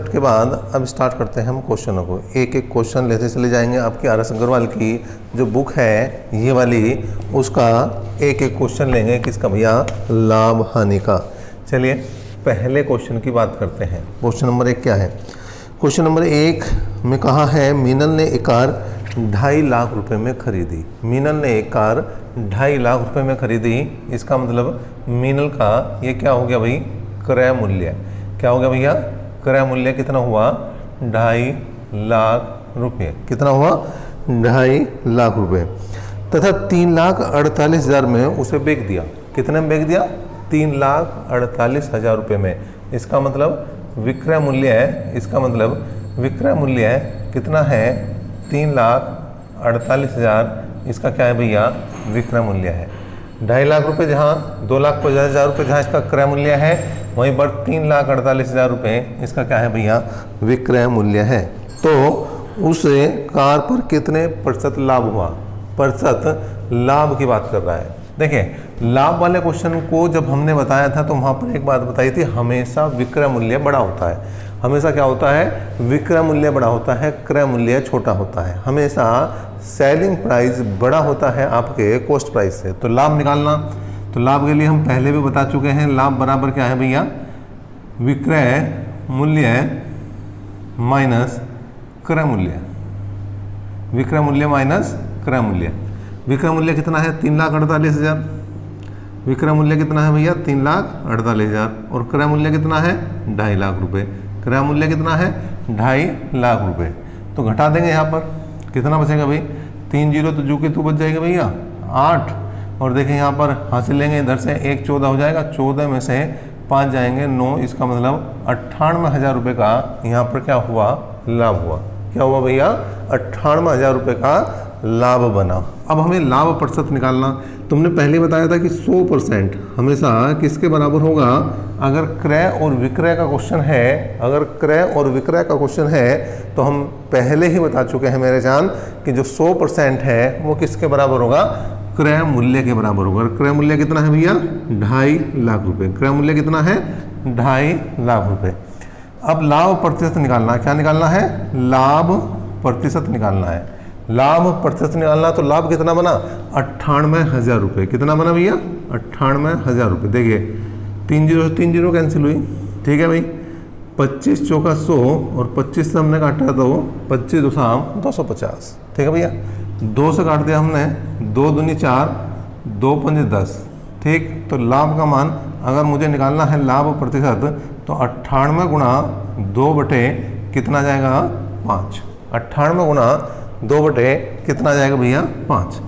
Concept के बाद अब स्टार्ट करते हैं हम क्वेश्चनों को। एक एक क्वेश्चन लेते चले जाएंगे। आपकी आर एस अग्रवाल की जो बुक है ये वाली, उसका एक एक क्वेश्चन लेंगे। किसका भैया? लाभ हानि का। चलिए पहले क्वेश्चन की बात करते हैं। क्वेश्चन नंबर 1 क्या है? क्वेश्चन नंबर 1 में कहा है मीनल ने एक कार 2.5 लाख रुपए में खरीदी। मीनल ने एक कार 2.5 लाख रुपए में खरीदी। इसका मतलब मीनल का ये क्या हो गया भाई? क्रय मूल्य। क्या हो गया भैया? क्रय मूल्य कितना हुआ? 2.5 लाख रुपये। कितना हुआ? 2.5 लाख रुपये। तथा 3,48,000 में उसे बेच दिया। कितने में बेच दिया? 3,48,000 रुपये में। इसका मतलब विक्रय मूल्य है, इसका मतलब विक्रय मूल्य है कितना है? 3,48,000। इसका क्या है भैया? विक्रय मूल्य है। 2.5 लाख रुपये जहाँ 2,50,000 रुपये जहाँ इसका क्रय मूल्य है, वहीं पर 3,48,000 रुपये इसका क्या है भैया? विक्रय मूल्य है। तो उसे कार पर कितने प्रतिशत लाभ हुआ? प्रतिशत लाभ की बात कर रहा है। देखिए लाभ वाले क्वेश्चन को जब हमने बताया था तो वहाँ पर एक बात बताई थी, हमेशा विक्रय मूल्य बड़ा होता है। हमेशा क्या होता है? विक्रय मूल्य बड़ा होता है, क्रय मूल्य छोटा होता है। हमेशा सेलिंग प्राइस बड़ा होता है आपके कॉस्ट प्राइस से। तो लाभ निकालना, तो लाभ के लिए हम पहले भी बता चुके हैं। लाभ बराबर क्या है भैया? विक्रय मूल्य माइनस क्रय मूल्य। विक्रय मूल्य माइनस क्रय मूल्य। विक्रय मूल्य कितना है? 3,48,000। विक्रय मूल्य कितना है भैया? 3,48,000। और क्रय मूल्य कितना है? 2.5 लाख रुपए। क्रय मूल्य कितना है? 2.5 लाख रुपए। तो घटा देंगे यहाँ पर, कितना बचेगा भाई? 3 जीरो तो जू के तू बच जाएगा भैया 8। और देखें यहाँ पर हासिल लेंगे, इधर से 1 14 हो जाएगा। 14 में से 5 जाएंगे 9। इसका मतलब 98,000 रुपये का यहाँ पर क्या हुआ? लाभ हुआ। क्या हुआ भैया? 98,000 रुपये का लाभ बना। अब हमें लाभ प्रतिशत निकालना। तुमने पहले बताया था कि 100% हमेशा किसके बराबर होगा? अगर क्रय और विक्रय का क्वेश्चन है, अगर क्रय और विक्रय का क्वेश्चन है तो हम पहले ही बता चुके हैं मेरे जान कि जो 100% है वो किसके बराबर होगा? क्रय मूल्य के बराबर होगा। क्रय मूल्य कितना है भैया? 2.5 लाख रुपए। क्रय मूल्य कितना है? 2.5 लाख रुपए। अब लाभ प्रतिशत निकालना। क्या निकालना है? लाभ प्रतिशत निकालना है। लाभ प्रतिशत निकालना। तो लाभ कितना बना? 98,000 रुपये। कितना बना भैया? 98,000 रुपये। देखिए 3 जीरो से 3 जीरो कैंसिल हुई। ठीक है भाई, 25 चौका 100 और 25 से हमने काटा तो 25 दो शाम 250। ठीक है भैया, 2 से काट दिया हमने, 2 दूनी 4, 2 पंजे 10। ठीक, तो लाभ का मान अगर मुझे निकालना है लाभ प्रतिशत तो 98 गुणा 2 बटे कितना जाएगा? 5। 98 गुणा 2 बटे कितना जाएगा भैया? 5।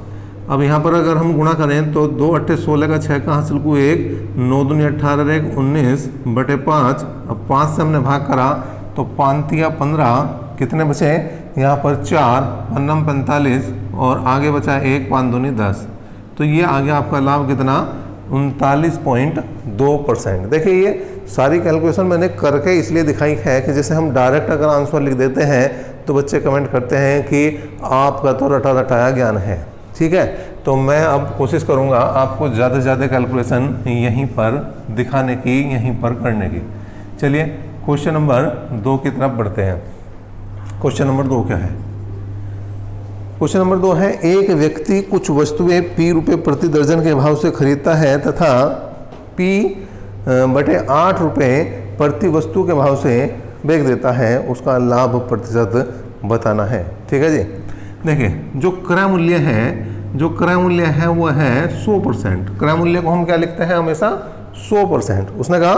अब यहाँ पर अगर हम गुणा करें तो 2 अट्ठे 16 का 6 का हासिल को 1, 9 दूनी 18 1 19 बटे 5। अब 5 से हमने भाग करा तो 5 या 15 कितने बचे? यहाँ पर 4, 15 45 और आगे बचा 1, 5 दूनी 10। तो ये आ गया आपका लाभ कितना? 39.2%। देखिए ये सारी कैलकुलेशन मैंने करके इसलिए दिखाई है कि जैसे हम डायरेक्ट अगर आंसर लिख देते हैं तो बच्चे कमेंट करते हैं कि आपका तो रटा रटाया ज्ञान है। ठीक है, तो मैं अब कोशिश करूंगा आपको ज़्यादा से ज़्यादा कैलकुलेशन यहीं पर दिखाने की, यहीं पर करने की। चलिए क्वेश्चन नंबर 2 की तरफ बढ़ते हैं। क्वेश्चन नंबर 2 क्या है? क्वेश्चन नंबर 2 है, एक व्यक्ति कुछ वस्तुएं P रुपये प्रति दर्जन के भाव से खरीदता है तथा P बटे 8 रुपये प्रति वस्तु के भाव से बेच देता है। उसका लाभ प्रतिशत बताना है। ठीक है जी। देखिए जो क्रय मूल्य है, जो क्रय मूल्य है वो है 100%। क्रय मूल्य को हम क्या लिखते हैं? हमेशा 100%। उसने कहा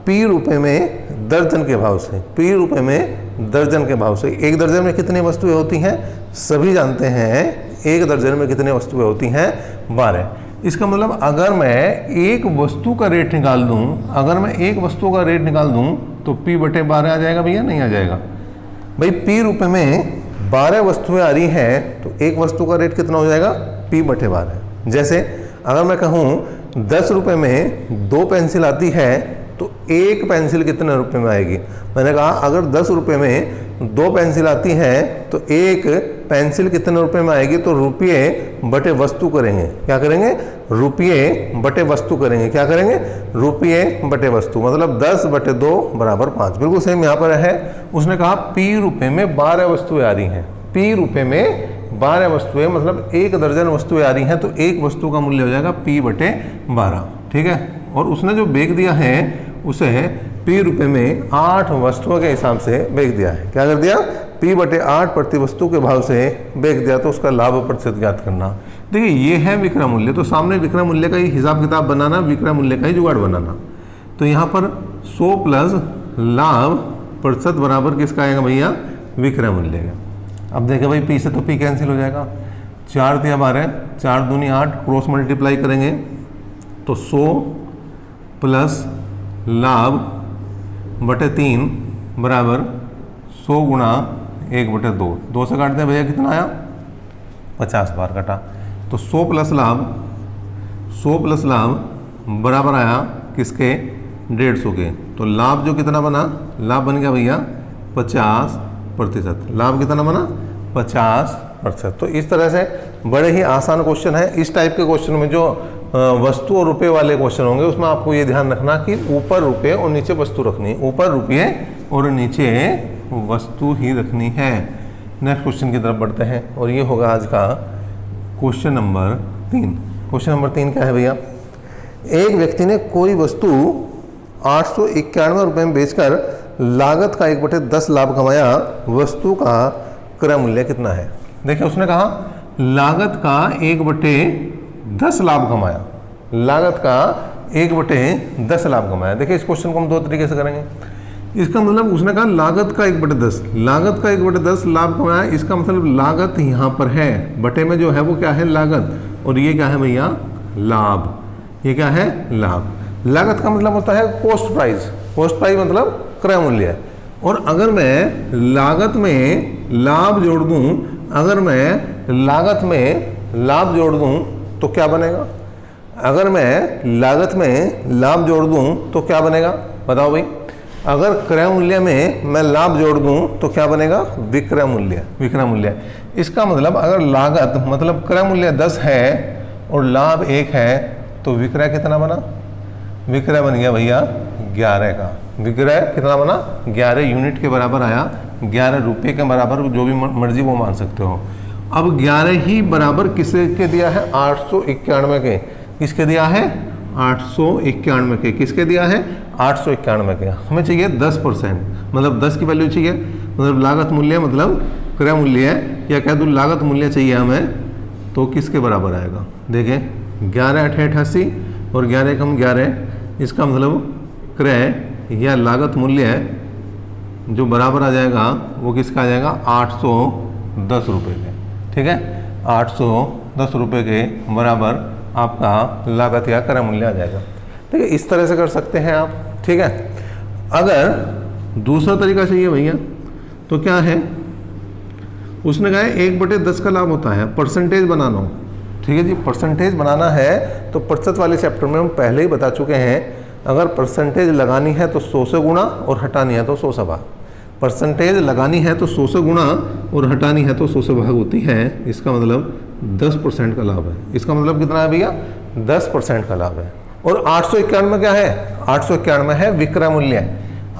P रुपये में दर्जन के भाव से, P रुपये में दर्जन के भाव से। एक दर्जन में कितनी वस्तुएं होती हैं? सभी जानते हैं एक दर्जन में कितनी वस्तुएं होती हैं? 12। इसका मतलब अगर मैं एक वस्तु का रेट निकाल दूं, अगर मैं एक वस्तु का रेट निकाल दूं तो P बटे 12 आ जाएगा भैया? नहीं आ जाएगा भाई। P रुपये में 12 वस्तुएं आ रही हैं तो एक वस्तु का रेट कितना हो जाएगा? P बटे 12। जैसे अगर मैं कहूँ 10 रुपये में 2 पेंसिल आती है तो एक पेंसिल कितने रुपए में आएगी। मैंने कहा अगर 10 रुपये में 2 पेंसिल आती है तो एक पेंसिल कितने रुपए में आएगी, तो रुपये बटे वस्तु करेंगे। क्या करेंगे, रुपये बटे वस्तु करेंगे। क्या करेंगे, रुपये बटे वस्तु, मतलब 10 बटे 2 बराबर 5। बिल्कुल सेम यहाँ पर है। उसने कहा P रुपये में 12 वस्तुएं आ रही हैं। P रुपये में 12 वस्तुएं मतलब 1 दर्जन वस्तुएं आ रही हैं, तो एक वस्तु का मूल्य हो जाएगा P बटे 12। ठीक है। और उसने जो बेच दिया है उसे P रुपये में 8 वस्तुओं के हिसाब से बेच दिया है। क्या कर दिया, P बटे 8 प्रति वस्तु के भाव से बेच दिया, तो उसका लाभ प्रतिशत ज्ञात करना। देखिए ये है विक्रय मूल्य, तो सामने विक्रय मूल्य का ही हिसाब किताब बनाना, विक्रय मूल्य का ही जुगाड़ बनाना। तो यहाँ पर 100 प्लस लाभ प्रतिशत बराबर किसका आएगा भैया, विक्रय मूल्य का। अब देखें भाई P से तो P कैंसिल हो जाएगा, 4 दिया 12, 4 दूनी 8, क्रॉस मल्टीप्लाई करेंगे तो 100 प्लस लाभ बटे 3 बराबर 100 गुणा 1 बटे 2, 2 से काट दें भैया कितना आया, 50 बार कटा। तो 100 प्लस लाभ बराबर आया किसके, 150 के। तो लाभ जो कितना बना, लाभ बन गया भैया 50%। लाभ कितना बना, 50%। तो इस तरह से बड़े ही आसान क्वेश्चन है। इस टाइप के क्वेश्चन में जो वस्तु और रुपये वाले क्वेश्चन होंगे उसमें आपको ये ध्यान रखना कि ऊपर रुपये और नीचे वस्तु रखनी है, ऊपर रुपये और नीचे वस्तु ही रखनी है। नेक्स्ट क्वेश्चन की तरफ बढ़ते हैं और ये होगा आज का क्वेश्चन नंबर 3। क्वेश्चन नंबर 3 क्या है भैया, एक व्यक्ति ने कोई वस्तु 891 रुपये में बेचकर लागत का 1/10 लाभ कमाया, वस्तु का क्रय मूल्य कितना है। देखिए उसने कहा लागत का 1/10 लाभ कमाया, लागत का 1/10 लाभ कमाया। देखिए इस क्वेश्चन को हम 2 तरीके से करेंगे। इसका मतलब उसने कहा लागत का 1/10, लागत का 1/10 लाभ कमाया, इसका मतलब लागत यहाँ पर है, बटे में जो है वो क्या है, लागत, और ये क्या है भैया, लाभ। ये क्या है, लाभ। लागत का मतलब होता है कॉस्ट प्राइस, कॉस्ट प्राइस मतलब क्रय मूल्य। और अगर मैं लागत में लाभ जोड़ दूं, अगर मैं लागत में लाभ जोड़ दूं तो क्या बनेगा, अगर मैं लागत में लाभ जोड़ दूं तो क्या बनेगा, बताओ भाई। अगर क्रय मूल्य में मैं लाभ जोड़ दूं तो क्या बनेगा, विक्रय मूल्य, विक्रय मूल्य। इसका मतलब अगर लागत मतलब क्रय मूल्य 10 है और लाभ 1 है तो विक्रय कितना बना, विक्रय बन गया भैया 11 का। विक्रय कितना बना, 11 यूनिट के बराबर आया, 11 रुपये के बराबर, जो भी मर्जी वो मान सकते हो। अब 11 ही बराबर किसके दिया है, 891 के। किसके दिया है, 891 के। किसके दिया है, 891 के। हमें चाहिए 10%, मतलब 10 की वैल्यू चाहिए, मतलब लागत मूल्य मतलब क्रय मूल्य है, या कह दूँ लागत मूल्य चाहिए हमें, तो किसके बराबर आएगा। देखें 11 8 88 और 11 कम 11, इसका मतलब क्रय या लागत मूल्य जो बराबर आ जाएगा वो किसका आ जाएगा, 810 रुपये के। ठीक है, 810 रुपये के बराबर आपका लागत या क्रय मूल्य आ जाएगा। ठीक है, इस तरह से कर सकते हैं आप। ठीक है, अगर दूसरा तरीका चाहिए भैया तो क्या है, उसने कहा 1/10 का लाभ होता है, परसेंटेज बनाना हो। ठीक है जी, परसेंटेज बनाना है तो प्रतिशत वाले चैप्टर में हम पहले ही बता चुके हैं, अगर परसेंटेज लगानी है तो 100 से गुणा और हटानी है तो 100 से भाग। परसेंटेज लगानी है तो 100 से गुणा और हटानी है तो 100 से भाग होती है। इसका मतलब 10% का लाभ है। इसका मतलब कितना है भैया, 10% का लाभ है। और 891 में क्या है, 891 है विक्रय मूल्य।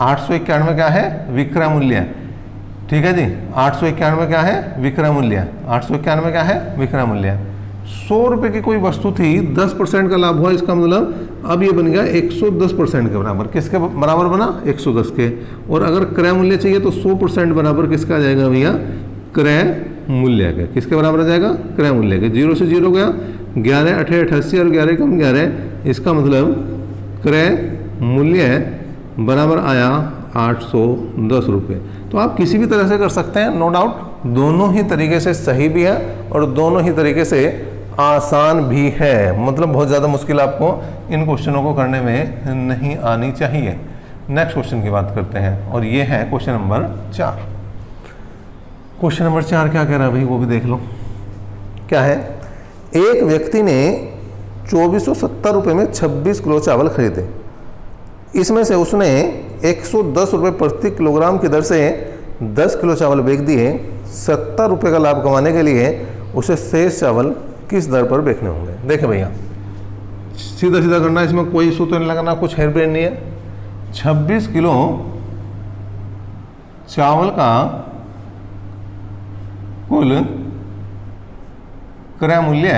891 क्या है, विक्रय मूल्य। ठीक है जी, 891 क्या है, विक्रय मूल्य। 891 क्या है, विक्रय मूल्य। 100 रुपये की कोई वस्तु थी, 10% का लाभ हुआ, इसका मतलब अब ये बन गया 110% के बराबर। किसके बराबर बना, 110 के। और अगर क्रय मूल्य चाहिए तो 100% बराबर किसका आ जाएगा भैया, क्रय मूल्य के। किसके बराबर आ जाएगा, क्रय मूल्य के। 0 से 0 गया, 11 8 88 और 11 कम 11, इसका मतलब क्रय मूल्य बराबर आया 810 रुपये। तो आप किसी भी तरह से कर सकते हैं, नो डाउट। दोनों ही तरीके से सही भी है और दोनों ही तरीके से आसान भी है। मतलब बहुत ज़्यादा मुश्किल आपको इन क्वेश्चनों को करने में नहीं आनी चाहिए। नेक्स्ट क्वेश्चन की बात करते हैं और ये है क्वेश्चन नंबर 4। क्वेश्चन नंबर 4 क्या कह रहा है भाई, वो भी देख लो। क्या है, एक व्यक्ति ने 2470 रुपये में 26 किलो चावल खरीदे। इसमें से उसने 110 रुपये प्रति किलोग्राम की दर से 10 किलो चावल बेच दिए। 70 रुपये का लाभ कमाने के लिए उसे शेष चावल किस दर पर बेचने होंगे। देखें भैया, सीधा सीधा करना, इसमें कोई सूत्र नहीं लगाना, कुछ हेरफेर नहीं है। 26 किलो चावल का कुल क्रय मूल्य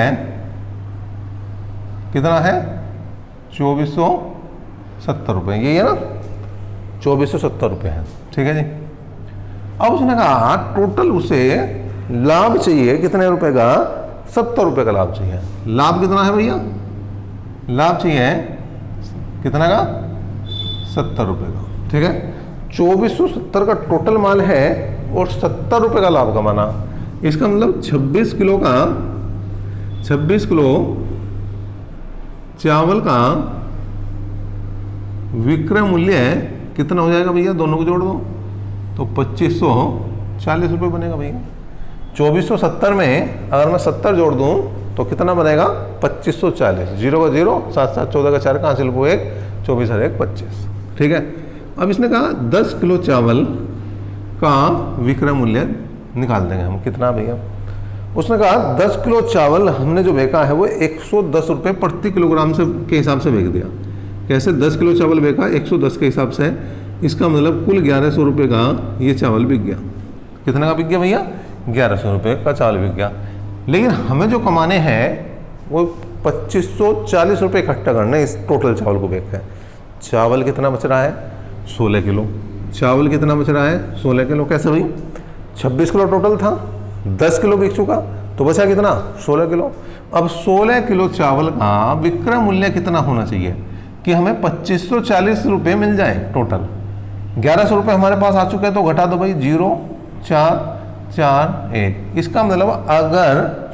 कितना है? 2470 रुपये, यही है ना, 2470 रुपये है। ठीक है जी। अब उसने कहा टोटल उसे लाभ चाहिए कितने रुपए का? 70 रुपये का लाभ चाहिए। लाभ कितना है भैया? लाभ चाहिए कितना का? 70 रुपये का। ठीक है, 2470 का टोटल माल है और 70 रुपये का लाभ कमाना। इसका मतलब 26 किलो चावल का विक्रय मूल्य कितना हो जाएगा भैया? दोनों को जोड़ दो तो 2540 रुपये बनेगा भैया। 2470 में अगर मैं 70 जोड़ दूं तो कितना बनेगा? 2540। 0 का 0, 7 7 14 का 4, कहाँ से लिखो 1, 24 और 1 25। ठीक है, अब इसने कहा 10 किलो चावल का विक्रय मूल्य निकाल देंगे हम। कितना भैया? उसने कहा 10 किलो चावल हमने जो बेचा है वो 110 रुपये प्रति किलोग्राम से के हिसाब से बेच दिया। कैसे? 10 किलो चावल बेचा 110 के हिसाब से, इसका मतलब कुल 1100 रुपये का ये चावल बिक गया। कितना का बिक गया भैया? 1100 रुपये का चावल बिक गया। लेकिन हमें जो कमाने हैं वो 2540 रुपये इकट्ठा करना है इस टोटल चावल को बेच कर। चावल कितना बच रहा है? 16 किलो। चावल कितना बच रहा है? 16 किलो। कैसे भाई? 26 किलो टोटल था, 10 किलो बिक चुका तो बचा कितना? 16 किलो। अब 16 किलो चावल का विक्रय मूल्य कितना होना चाहिए कि हमें 2540 रुपये मिल जाए टोटल? 1100 रुपये हमारे पास आ चुके हैं तो घटा दो भाई, 0 4 4 1। इसका मतलब अगर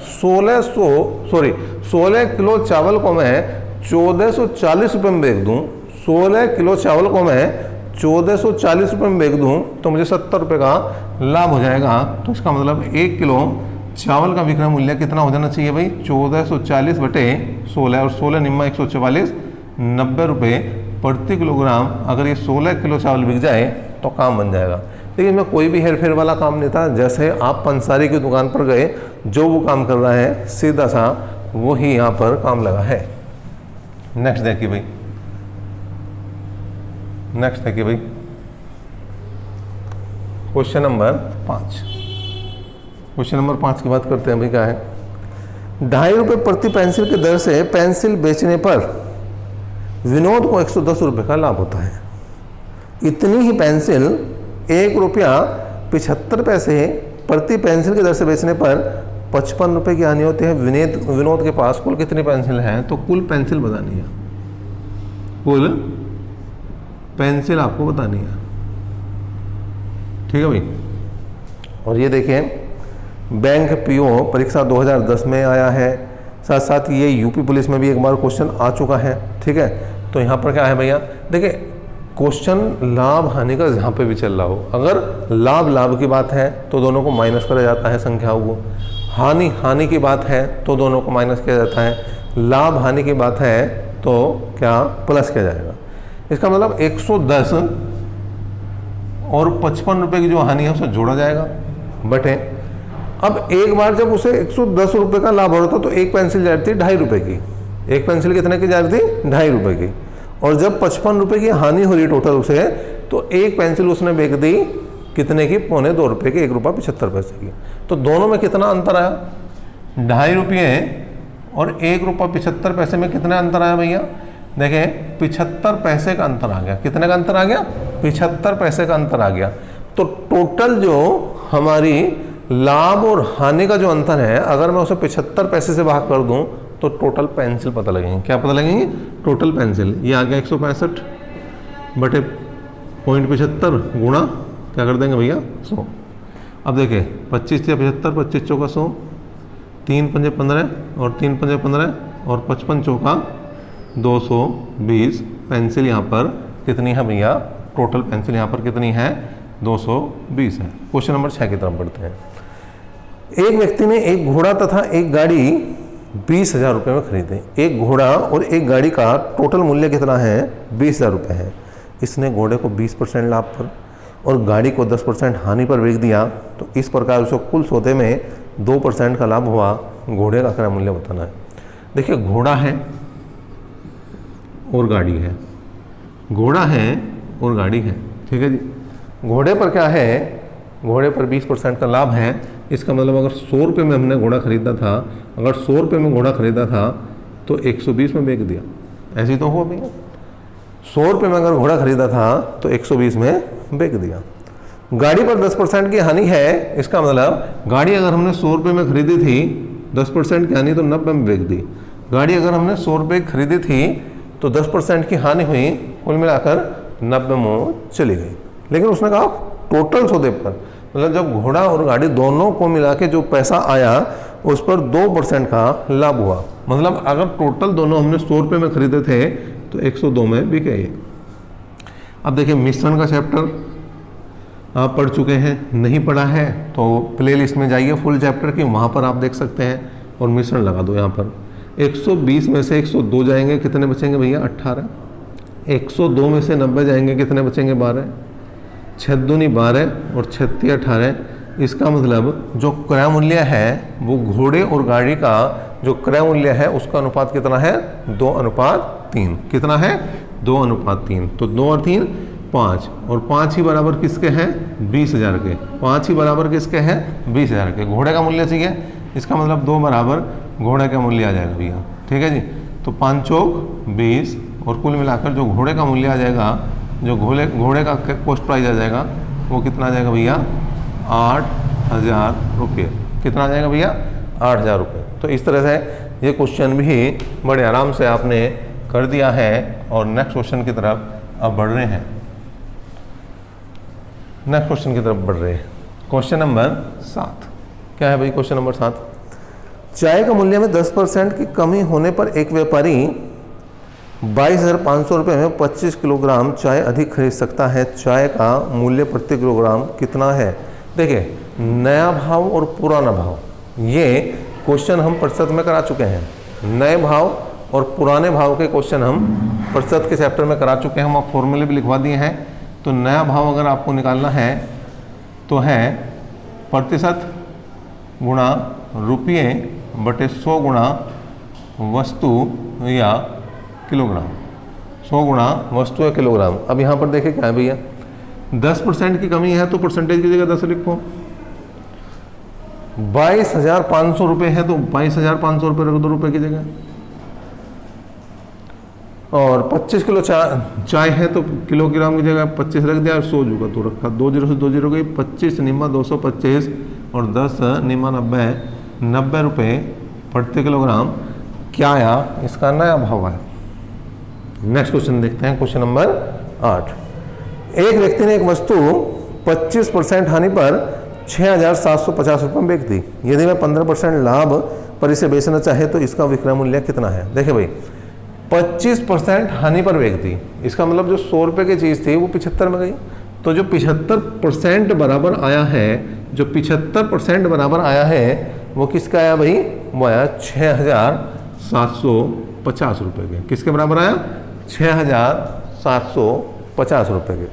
16 किलो चावल को मैं 1440 रुपये में बेच दूँ, 16 किलो चावल को मैं 1440 रुपये में बेच दूँ तो मुझे 70 रुपये का लाभ हो जाएगा। तो इसका मतलब 1 किलो चावल का विक्रय मूल्य कितना हो जाना चाहिए भाई? 1440 बटे 16 और 16 निम्मा 144, 90 रुपये प्रति किलोग्राम। अगर ये 16 किलो चावल बिक जाए तो काम बन जाएगा। लेकिन मैं कोई भी हेरफेर वाला काम नहीं था। जैसे आप पंसारी की दुकान पर गए, जो वो काम कर रहा है सीधा सा वही यहाँ पर काम लगा है। नेक्स्ट देखिए भाई, क्वेश्चन नंबर 5। क्वेश्चन नंबर 5 की बात करते हैं भाई। क्या है? 2.5 रुपये प्रति पेंसिल की दर से पेंसिल बेचने पर विनोद को 110 रुपये का लाभ होता है। इतनी ही पेंसिल 1 रुपया 75 पैसे प्रति पेंसिल की दर से बेचने पर 55 रुपये की हानि होती है। विनोद के पास कुल कितनी पेंसिल हैं? तो कुल पेंसिल बतानी है, कुल पेंसिल आपको बतानी है। ठीक है भाई। और ये देखें, बैंक पीओ परीक्षा 2010 में आया है, साथ साथ ये यूपी पुलिस में भी एक बार क्वेश्चन आ चुका है। ठीक है, तो यहाँ पर क्या है भैया? देखिए, क्वेश्चन लाभ हानि का यहाँ पे भी चल रहा हो, अगर लाभ की बात है तो दोनों को माइनस करा जाता है संख्याओं को, हानि की बात है तो दोनों को माइनस किया जाता है, लाभ हानि की बात है तो क्या प्लस किया जाएगा। इसका मतलब 110 और 55 रुपये की जो हानि है उसे जोड़ा जाएगा बटे। अब एक बार जब उसे 110 रुपये का लाभ हो रहा था तो एक पेंसिल जा रही थी 2.5 रुपये की। एक पेंसिल कितने की जा रही थी? 2.5 रुपये की। और जब 55 रुपये की हानि हो रही टोटल उसे, तो एक पेंसिल उसने बेच दी कितने की? 2.25 रुपये की, 1 रुपया 75 पैसे की। तो दोनों में कितना अंतर आया? 2.5 रुपये और 1 रुपया 75 पैसे में कितना अंतर आया भैया? देखें, 75 पैसे का अंतर आ गया। कितने का अंतर आ गया? 75 पैसे का अंतर आ गया। तो टोटल जो हमारी लाभ और हानि का जो अंतर है, अगर मैं उसे 75 पैसे से भाग कर दूं तो टोटल पेंसिल पता लगेंगे। क्या पता लगेंगे? Total pencil. ये आ गया 165 बटे 0.75 गुणा क्या कर देंगे भैया? 100। अब देखिए, 25 या 75, 25 चौका 100, 3 पंजे 15 और 3 पंजे 15 और 55 चौका 220 पेंसिल यहाँ पर कितनी है भैया? टोटल पेंसिल यहाँ पर कितनी है? 220 है। क्वेश्चन नंबर 6 की तरफ बढ़ते हैं। एक व्यक्ति ने एक घोड़ा तथा एक गाड़ी 20,000 रुपये में खरीदे। एक घोड़ा और एक गाड़ी का टोटल मूल्य कितना है? 20,000 रुपये है। इसने घोड़े को 20% लाभ पर और गाड़ी को 10% हानि पर बेच दिया, तो इस प्रकार उसको कुल सौदे में 2% का लाभ हुआ। घोड़े का क्रय मूल्य बताना है। देखिए घोड़ा है और गाड़ी है, घोड़ा है और गाड़ी है, ठीक है जी। घोड़े पर क्या है, घोड़े पर 20% का लाभ है। इसका मतलब अगर 100 रुपये में हमने घोड़ा खरीदा था, अगर 100 रुपये में घोड़ा खरीदा था तो 120 में बेच दिया, ऐसी तो हुआ भैया। 100 रुपये में अगर घोड़ा खरीदा था तो 120 में बेच दिया। गाड़ी पर 10% की हानि है, इसका मतलब गाड़ी अगर हमने 100 रुपये में खरीदी थी, 10% की हानि तो 90 में बेच दी। गाड़ी अगर हमने 100 रुपये की खरीदी थी तो 10% की हानि हुई, कुल मिलाकर 90 में चली गई। लेकिन उसने कहा टोटल सौदे पर, मतलब जब घोड़ा और गाड़ी दोनों को मिला के जो पैसा आया उस पर 2% का लाभ हुआ। मतलब अगर टोटल दोनों हमने 100 रुपये में खरीदे थे तो 102 में बिके। अब देखिए मिश्रण का चैप्टर आप पढ़ चुके हैं, नहीं पढ़ा है तो प्लेलिस्ट में जाइए फुल चैप्टर की, वहाँ पर आप देख सकते हैं और मिश्रण लगा दो। यहाँ पर 120 में से 102 जाएंगे, कितने बचेंगे भैया 18। 102 में से 90 जाएंगे, कितने बचेंगे 12। 6 दूनी 12 और 36 18। इसका मतलब जो क्रय मूल्य है वो घोड़े और गाड़ी का जो क्रय मूल्य है उसका अनुपात कितना है, 2:3। कितना है, 2:3। तो 2 और 3 5, और 5 ही बराबर किसके हैं, 20,000 के। 5 ही बराबर किसके हैं, 20,000 के। घोड़े का मूल्य चाहिए, इसका मतलब 2 बराबर घोड़े का मूल्य आ जाएगा भैया, ठीक है जी। तो 5 चौक 20 और कुल मिलाकर जो घोड़े का मूल्य आ जाएगा, जो घोड़े का कॉस्ट प्राइस आ जाएगा वो कितना आ जाएगा भैया, 8,000 रुपये। कितना आ जाएगा भैया, 8,000 रुपये। तो इस तरह से ये क्वेश्चन भी बड़े आराम से आपने कर दिया है और नेक्स्ट क्वेश्चन की तरफ अब बढ़ रहे हैं। नेक्स्ट क्वेश्चन की तरफ बढ़ रहे हैं। क्वेश्चन नंबर 7 क्या है भाई, क्वेश्चन नंबर 7, चाय का मूल्य में 10% की कमी होने पर एक व्यापारी 22,500 रुपये में 25 किलोग्राम चाय अधिक खरीद सकता है। चाय का मूल्य प्रति किलोग्राम कितना है। देखिए नया भाव और पुराना भाव, ये क्वेश्चन हम प्रतिशत में करा चुके हैं। नए भाव और पुराने भाव के क्वेश्चन हम प्रतिशत के चैप्टर में करा चुके हैं, हम आप फॉर्मूले भी लिखवा दिए हैं। तो नया भाव अगर आपको निकालना है तो है प्रतिशत गुणा रुपये बटे 100 गुणा वस्तु या किलोग्राम। 100 गुणा वस्तु या किलोग्राम। अब यहाँ पर देखिए क्या है भैया, 10% की कमी है तो परसेंटेज की जगह 10 लिखो। 22,500 रुपये है तो 22,500 रुपये रख दो रुपये की जगह। और 25 किलो चाय है तो किलोग्राम की जगह 25 रख दिया और 100 जुगा तो रखा। 2 जीरो से 2 जीरो गई, 25 निम्मा 225 और 10 निम्मा 90 रुपये प्रति किलोग्राम क्या आया, इसका नया भाव है। नेक्स्ट क्वेश्चन देखते हैं, क्वेश्चन नंबर 8। एक व्यक्ति ने एक वस्तु 25% हानि पर 6,750 रुपये में बेच दी। यदि मैं 15% लाभ पर इसे बेचना चाहे तो इसका विक्रय मूल्य कितना है। देखिए भाई 25% हानि पर बेच दी, इसका मतलब जो 100 रुपये की चीज़ थी वो 75 में गई। तो जो 75% बराबर आया है, जो 75% बराबर आया है वो किसका आया भाई, वो आया 6,750 रुपये के। किसके बराबर आया, 6,750 रुपये के।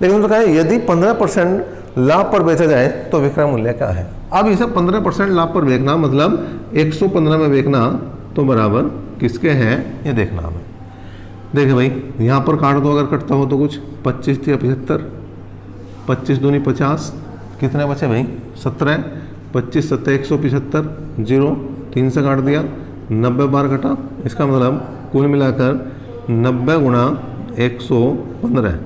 लेकिन तो कहा यदि 15% लाभ पर बेचा जाए तो विक्रय मूल्य क्या है। अब इसे 15% लाभ पर बेचना मतलब 115 में बेचना तो बराबर किसके हैं ये देखना हमें। देखिए भाई यहाँ पर काट दो, अगर कटता हो तो कुछ 25 या 75, 25 दूनी 50, कितने बचे भाई 17, 25 7 175, 0 3 से काट दिया, 90 बार कटा। इसका मतलब कुल मिलाकर 90 गुणा 115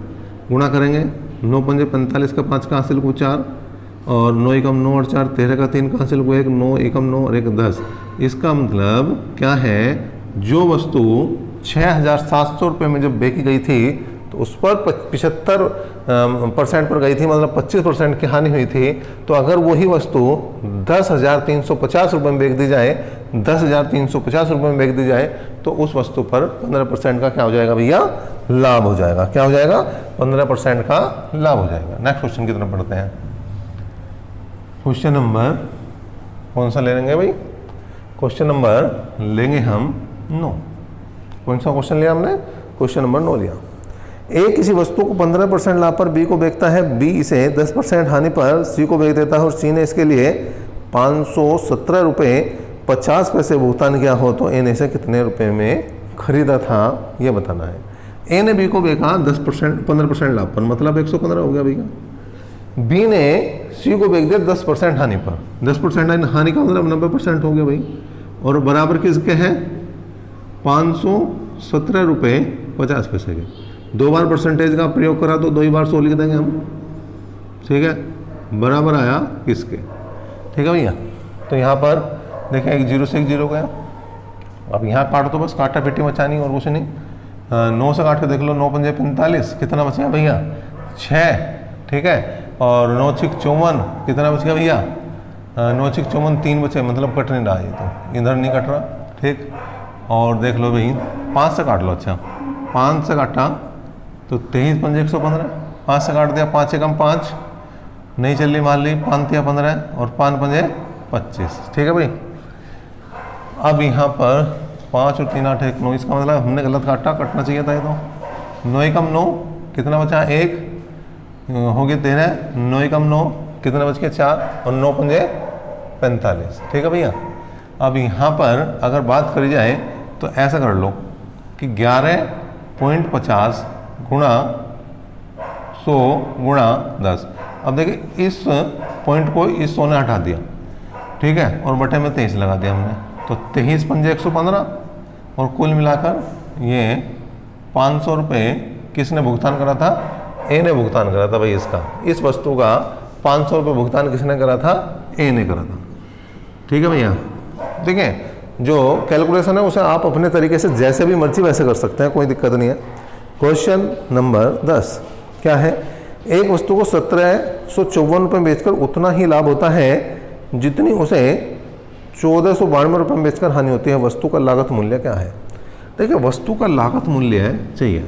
गुणा करेंगे, 9 पंजे 45 का 5 का हासिल को 4 और 9 एकम 9 और 4 13 का 3 का हासिल को 1, 9 एकम 9 और 1 10। इसका मतलब क्या है, जो वस्तु 6,700 रुपये में जब बेची गई थी तो उस पर 75% पर गई थी, मतलब 25% की हानि हुई थी। तो अगर वही वस्तु 10,350 रुपये में बेच दी जाए, 10,350 रुपये में बेच दी जाए तो उस वस्तु पर 15% का क्या हो जाएगा भैया, लाभ हो जाएगा। क्या हो जाएगा, 15% का लाभ हो जाएगा। नेक्स्ट क्वेश्चन की तरफ पढ़ते हैं। क्वेश्चन नंबर कौन सा ले लेंगे भाई, क्वेश्चन नंबर लेंगे हम 9। कौन सा क्वेश्चन लिया हमने, क्वेश्चन नंबर 9 लिया। ए किसी वस्तु को 15% लाभ पर बी को बेचता है, बी इसे 10% हानि पर सी को बेच देता है और सी ने इसके लिए 517 रुपये 50 पैसे भुगतान किया हो तो ए ने इसे कितने रुपए में खरीदा था ये बताना है। ए ने बी को बेचा 15% लाभ पर, मतलब 115 हो गया भैया। बी ने सी को बेच दिया 10% हानि पर, 10% हानि का मतलब 90% हो गया भाई, और बराबर किसके हैं 517 रुपये 50 पैसे के। 2 बार परसेंटेज का प्रयोग करा तो 2 ही बार 100 लिख देंगे हम, ठीक है, बराबर आया किसके, ठीक है भैया। तो यहाँ पर देखें एक 0 से एक 0 गया, अब यहाँ काटो तो बस काटा पिटी मचानी और कुछ नहीं। 9 से काट के देख लो, 9 पंजे 45, कितना बच गया भैया 6, ठीक है, और 9 छिक 54 कितना बच गया भैया 9 छिक 54 3 बचे, मतलब कट नहीं रहा ये, तो इधर नहीं कट रहा, ठीक। और देख लो भाई 5 से काट लो, अच्छा 5 से काटा तो 23 पंजे 115, 5 से काट दिया, 5 एकम 5 नहीं चल रही, मान ली 5 तिया 15 और 5 पंजे 25, ठीक है भाई। अब यहाँ पर 5 और 3 8 1 9, इसका मतलब हमने गलत काटा, कटना चाहिए था ये तो। 9 एकम 9 कितना बचा 1 हो गया 13, 9 एकम 9 कितना बच गया 4 और 9 पंजे 45, ठीक है भैया। अब यहाँ पर अगर बात करी जाए तो ऐसा कर लो कि 11.50 गुणा 100 गुणा 10। अब देखिए इस पॉइंट को इस 100 ने हटा दिया, ठीक है, और बटे में 23 लगा दिया हमने, तो 23 पंजे 115 और कुल मिलाकर ये 500 रुपये किसने भुगतान करा था, ए ने भुगतान करा था भाई। इसका इस वस्तु का 500 रुपये भुगतान किसने करा था, ए ने करा था, ठीक है भैया। ठीक है, जो कैलकुलेशन है उसे आप अपने तरीके से जैसे भी मर्जी वैसे कर सकते हैं, कोई दिक्कत नहीं है। क्वेश्चन नंबर 10 क्या है, एक वस्तु को 1754 रुपये बेचकर उतना ही लाभ होता है जितनी उसे 1492 रुपये में बेचकर हानि होती है, वस्तु का लागत मूल्य क्या है। देखिए वस्तु का लागत मूल्य चाहिए।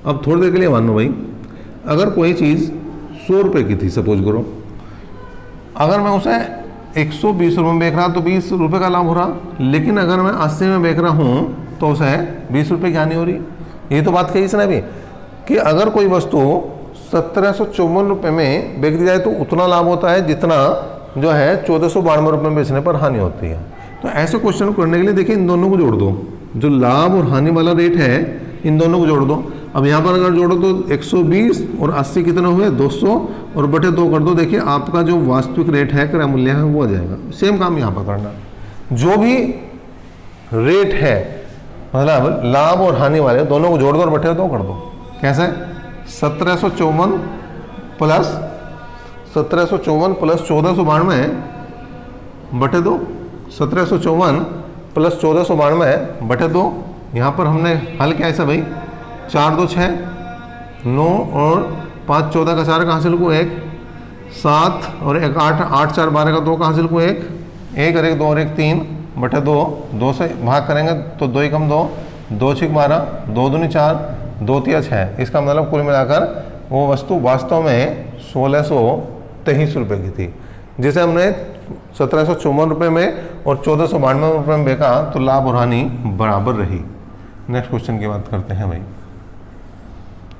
अब थोड़ी देर के लिए मान लो भाई, अगर कोई चीज़ 100 रुपये की थी सपोज करो, अगर मैं उसे 120 रुपये में बेच रहा तो 20 रुपये का लाभ हो रहा, लेकिन अगर मैं 80 में बेच रहा हूँ तो उसे 20 रुपये की हानि हो रही। ये तो बात कही इसने भी कि अगर कोई वस्तु 1754 रुपये में बेच दी जाए तो उतना लाभ होता है जितना जो है 1492 रुपये में बेचने पर हानि होती है। तो ऐसे क्वेश्चन को करने के लिए देखिए इन दोनों को जोड़ दो, जो लाभ और हानि वाला रेट है इन दोनों को जोड़ दो। अब यहाँ पर अगर जोड़ो तो 120 और 80 कितना हुए 200 और बटे 2 कर दो, देखिए आपका जो वास्तविक रेट है क्रय मूल्य है वो आ जाएगा। सेम काम यहाँ पर करना, जो भी रेट है मतलब लाभ और हानि वाले दोनों को जोड़ दो और बटे 2 कर दो। कैसे 1754 प्लस 1492 बटे 2, 1754 प्लस 1492 बटे 2। यहाँ पर हमने हल किया ऐसा भाई, 4 2 6 9 और 5 14 का 4 कहाँ से लिखूँ 1, 7 और 1 8 8 4 12 का 2 कहाँ से लिखूँ 1 1 और 1 2 और 1 3 बटे 2, 2 से भाग करेंगे तो 2 एकम 2 2 6 12 2 दूनी 4 2 तिया 6। इसका मतलब कुल मिलाकर वो वस्तु वास्तव में 1623 रुपये की थी, जिसे हमने 1754 रुपये में और 1492 रुपये में बेचा, तो लाभ और हानि बराबर रही। नेक्स्ट क्वेश्चन की बात करते हैं भाई,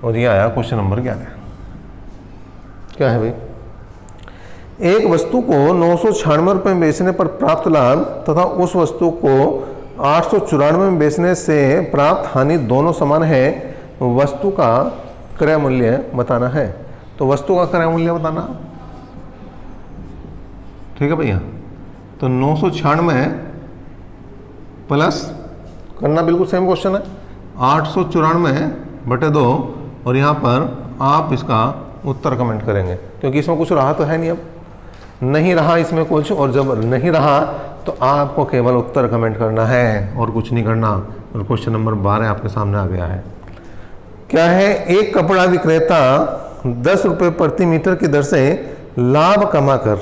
और ये आया क्वेश्चन नंबर 11। क्या है भाई, एक वस्तु को 996 रुपये में बेचने पर प्राप्त लाभ तथा उस वस्तु को 894 में बेचने से प्राप्त हानि दोनों समान है, वस्तु का क्रय मूल्य बताना है। तो वस्तु का क्रय मूल्य बताना, ठीक है भैया। तो 996 प्लस करना बिल्कुल सेम क्वेश्चन है 894 बटे 2, और यहाँ पर आप इसका उत्तर कमेंट करेंगे क्योंकि इसमें कुछ रहा तो है नहीं, अब नहीं रहा इसमें कुछ, और जब नहीं रहा तो आपको केवल उत्तर कमेंट करना है और कुछ नहीं करना। और क्वेश्चन नंबर 12 आपके सामने आ गया है। क्या है, एक कपड़ा विक्रेता 10 रुपये प्रति मीटर की दर से लाभ कमाकर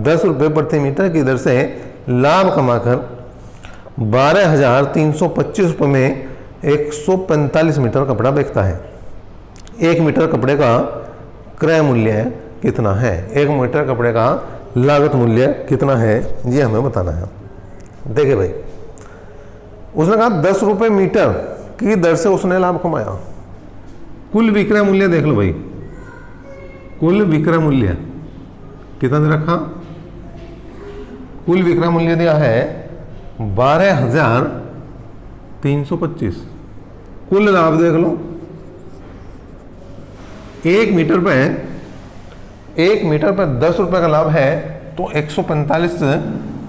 10 रुपये प्रति मीटर की दर से लाभ कमाकर 12,325 रुपये में 145 मीटर कपड़ा बेचता है। 1 मीटर कपड़े का क्रय मूल्य कितना है, 1 मीटर कपड़े का लागत मूल्य कितना है, ये हमें बताना है। देखिए भाई, उसने कहा 10 रुपये मीटर की दर से उसने लाभ कमाया। कुल विक्रय मूल्य देख लो भाई, कुल विक्रय मूल्य कितना दे रखा, कुल विक्रय मूल्य दिया है 12,325। कुल लाभ देख लो, 1 मीटर पे 10 रुपए का लाभ है तो 145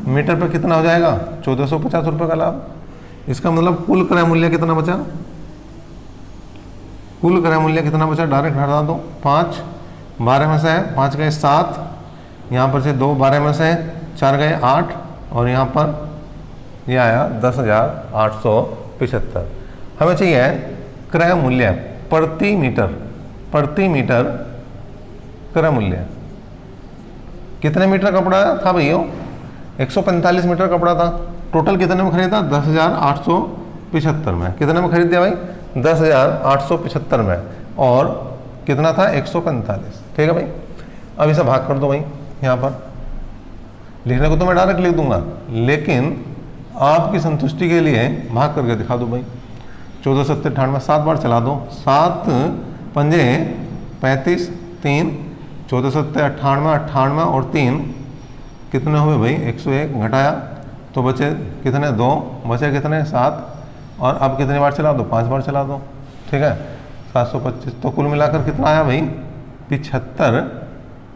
मीटर पे कितना हो जाएगा, 1450 रुपए का लाभ। इसका मतलब कुल क्रय मूल्य कितना बचा, कुल क्रय मूल्य कितना बचा, डायरेक्ट हटा दो। 5 12 में से 5 गए 7, यहाँ पर से 2 12 में से 4 गए 8, और यहाँ पर यह आया 10,875। हमें चाहिए क्रय मूल्य प्रति मीटर क्रय मूल्य। कितने मीटर कपड़ा था भैया, 145 मीटर कपड़ा था। टोटल कितने में खरीदा, 10,875 में। कितने में खरीद दिया भाई, 10,875 में, और कितना था 145। ठीक है भाई, अब इसे भाग कर दो भाई। यहाँ पर लिखने को तो मैं डायरेक्ट लिख दूंगा, लेकिन आपकी संतुष्टि के लिए भाग करके दिखा दो भाई। 14 7 98 7 बार चला दो, 7 पंजे 35, 3 14 7 98 98 और 3 कितने हुए भाई, 101 घटाया तो बचे कितने, 2 बचे कितने 7, और अब कितनी बार चला दो, 5 बार चला दो। ठीक है, 725। तो कुल मिलाकर कितना आया भाई, 75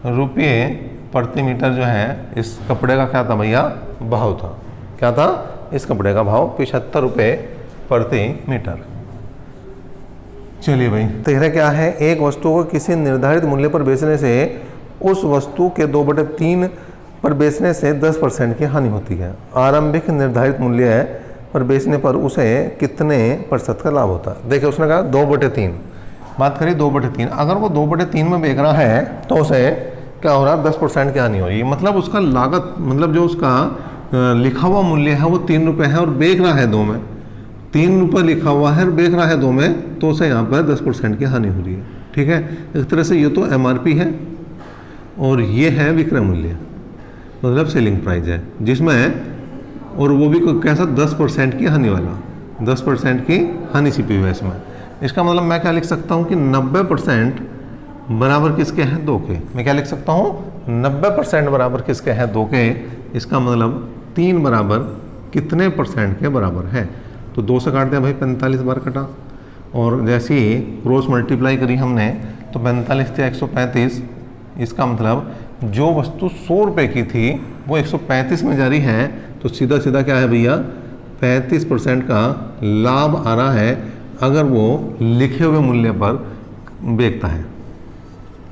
रुपये प्रति मीटर जो है इस कपड़े का क्या था भैया, भाव था। क्या था इस कपड़े का भाव, 75 रुपये प्रति मीटर। चलिए भाई, तीसरा क्या है, एक वस्तु को किसी निर्धारित मूल्य पर बेचने से उस वस्तु के 2/3 पर बेचने से 10% की हानि होती है। आरंभिक निर्धारित मूल्य पर बेचने पर उसे कितने प्रतिशत का लाभ होता है। देखिए उसने कहा 2/3, बात करिए 2/3। अगर वो 2/3 में बेच रहा है तो उसे क्या हो रहा है, 10% की हानि हो रही है। मतलब उसका लागत, मतलब जो उसका लिखा हुआ मूल्य है वो 3 रुपये है और बेच रहा है 2 में। 3 रुपये लिखा हुआ है और बेच रहा है 2 में, तो उसे यहाँ पर 10% की हानि हो रही है। ठीक है, एक तरह से ये तो MRP है और ये है विक्रय मूल्य, मतलब सेलिंग प्राइस है, जिसमें और वो भी कैसा 10% की हानि वाला, 10% की हानि छिपी हुई है इसमें। इसका मतलब मैं क्या लिख सकता हूँ कि 90% बराबर किसके हैं, 2 के। मैं क्या लिख सकता हूँ, 90% बराबर किसके हैं, 2 के। इसका मतलब 3 बराबर कितने % के बराबर है, तो 2 से काट दिया भाई, 45 बार कटा, और जैसे ही क्रॉस मल्टीप्लाई करी हमने तो 45 से 135। इसका मतलब जो वस्तु 100 रुपये की थी वो 135 में जा रही है, तो सीधा सीधा क्या है भैया, 35% का लाभ आ रहा है अगर वो लिखे हुए मूल्य पर बेचता है।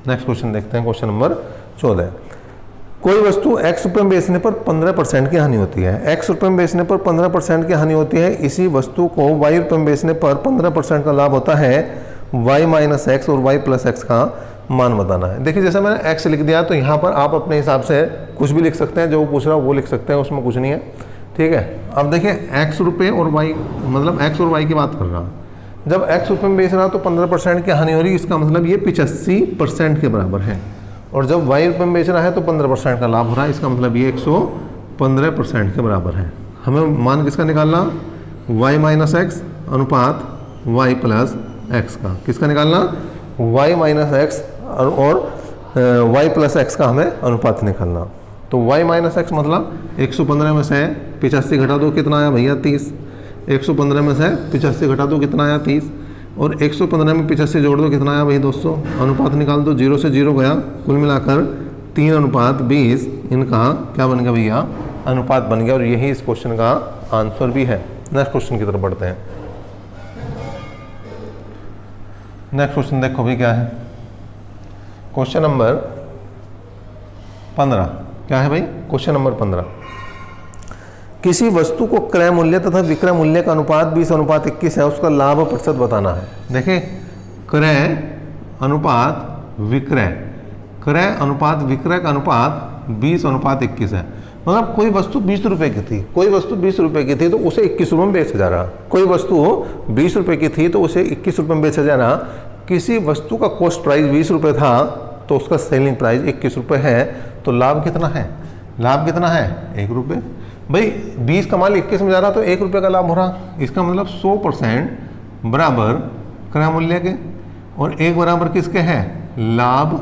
नेक्स्ट क्वेश्चन देखते हैं, क्वेश्चन नंबर 14। कोई वस्तु x रुपये में बेचने पर 15% की हानि होती है। x रुपये में बेचने पर 15% की हानि होती है। इसी वस्तु को y रुपये में बेचने पर 15% का लाभ होता है। y माइनस एक्स और y प्लस एक्स का मान बताना है। देखिए जैसे मैंने x लिख दिया तो यहाँ पर आप अपने हिसाब से कुछ भी लिख सकते हैं, जो पूछ रहा है वो लिख सकते हैं, उसमें कुछ नहीं है। ठीक है, अब देखिए x रुपये और y, मतलब x और y की बात कर रहा हूँ। जब x रुपये में बेच रहा तो 15% की हानि हो रही, इसका मतलब ये 85% के बराबर है। और जब y रुपये में बेच रहा है तो 15% का लाभ हो रहा है, इसका मतलब ये 115% के बराबर है। हमें मान किसका निकालना, y माइनस एक्स अनुपात y प्लस एक्स का। किसका निकालना, y माइनस एक्स और y प्लस एक्स का हमें अनुपात निकालना। तो y माइनस एक्स मतलब 115 में से 85 घटा दो, कितना आया भैया 30। 115 में से 85 घटा दो, कितना आया 30। और 115 में 85 जोड़ दो, कितना आया भाई 200। अनुपात निकाल दो, 0 से 0 गया, कुल मिलाकर 3:20 इनका क्या बन गया भैया, अनुपात बन गया। और यही इस क्वेश्चन का आंसर भी है। नेक्स्ट क्वेश्चन की तरफ बढ़ते हैं। नेक्स्ट क्वेश्चन देखो भाई क्या है, क्वेश्चन नंबर 15। क्या है भाई, क्वेश्चन नंबर 15। किसी वस्तु को क्रय मूल्य तथा विक्रय मूल्य का अनुपात 20:21 है, उसका लाभ प्रतिशत बताना है। देखिए क्रय अनुपात विक्रय, क्रय अनुपात विक्रय का अनुपात 20:21 है। मतलब कोई वस्तु 20 रुपये की थी, कोई वस्तु 20 रुपये की थी तो उसे 21 रुपये में बेचा जा रहा। कोई वस्तु 20 रुपये की थी तो उसे 21 रुपये में बेचा जा रहा। किसी वस्तु का कॉस्ट प्राइस 20 रुपये था तो उसका सेलिंग प्राइस 21 रुपये है, तो लाभ कितना है, लाभ कितना है 1 रुपये। भाई 20 का माल 21 में जा रहा तो 1 रुपये का लाभ हो रहा, इसका मतलब 100% बराबर क्रय मूल्य के, और 1 बराबर किसके है, लाभ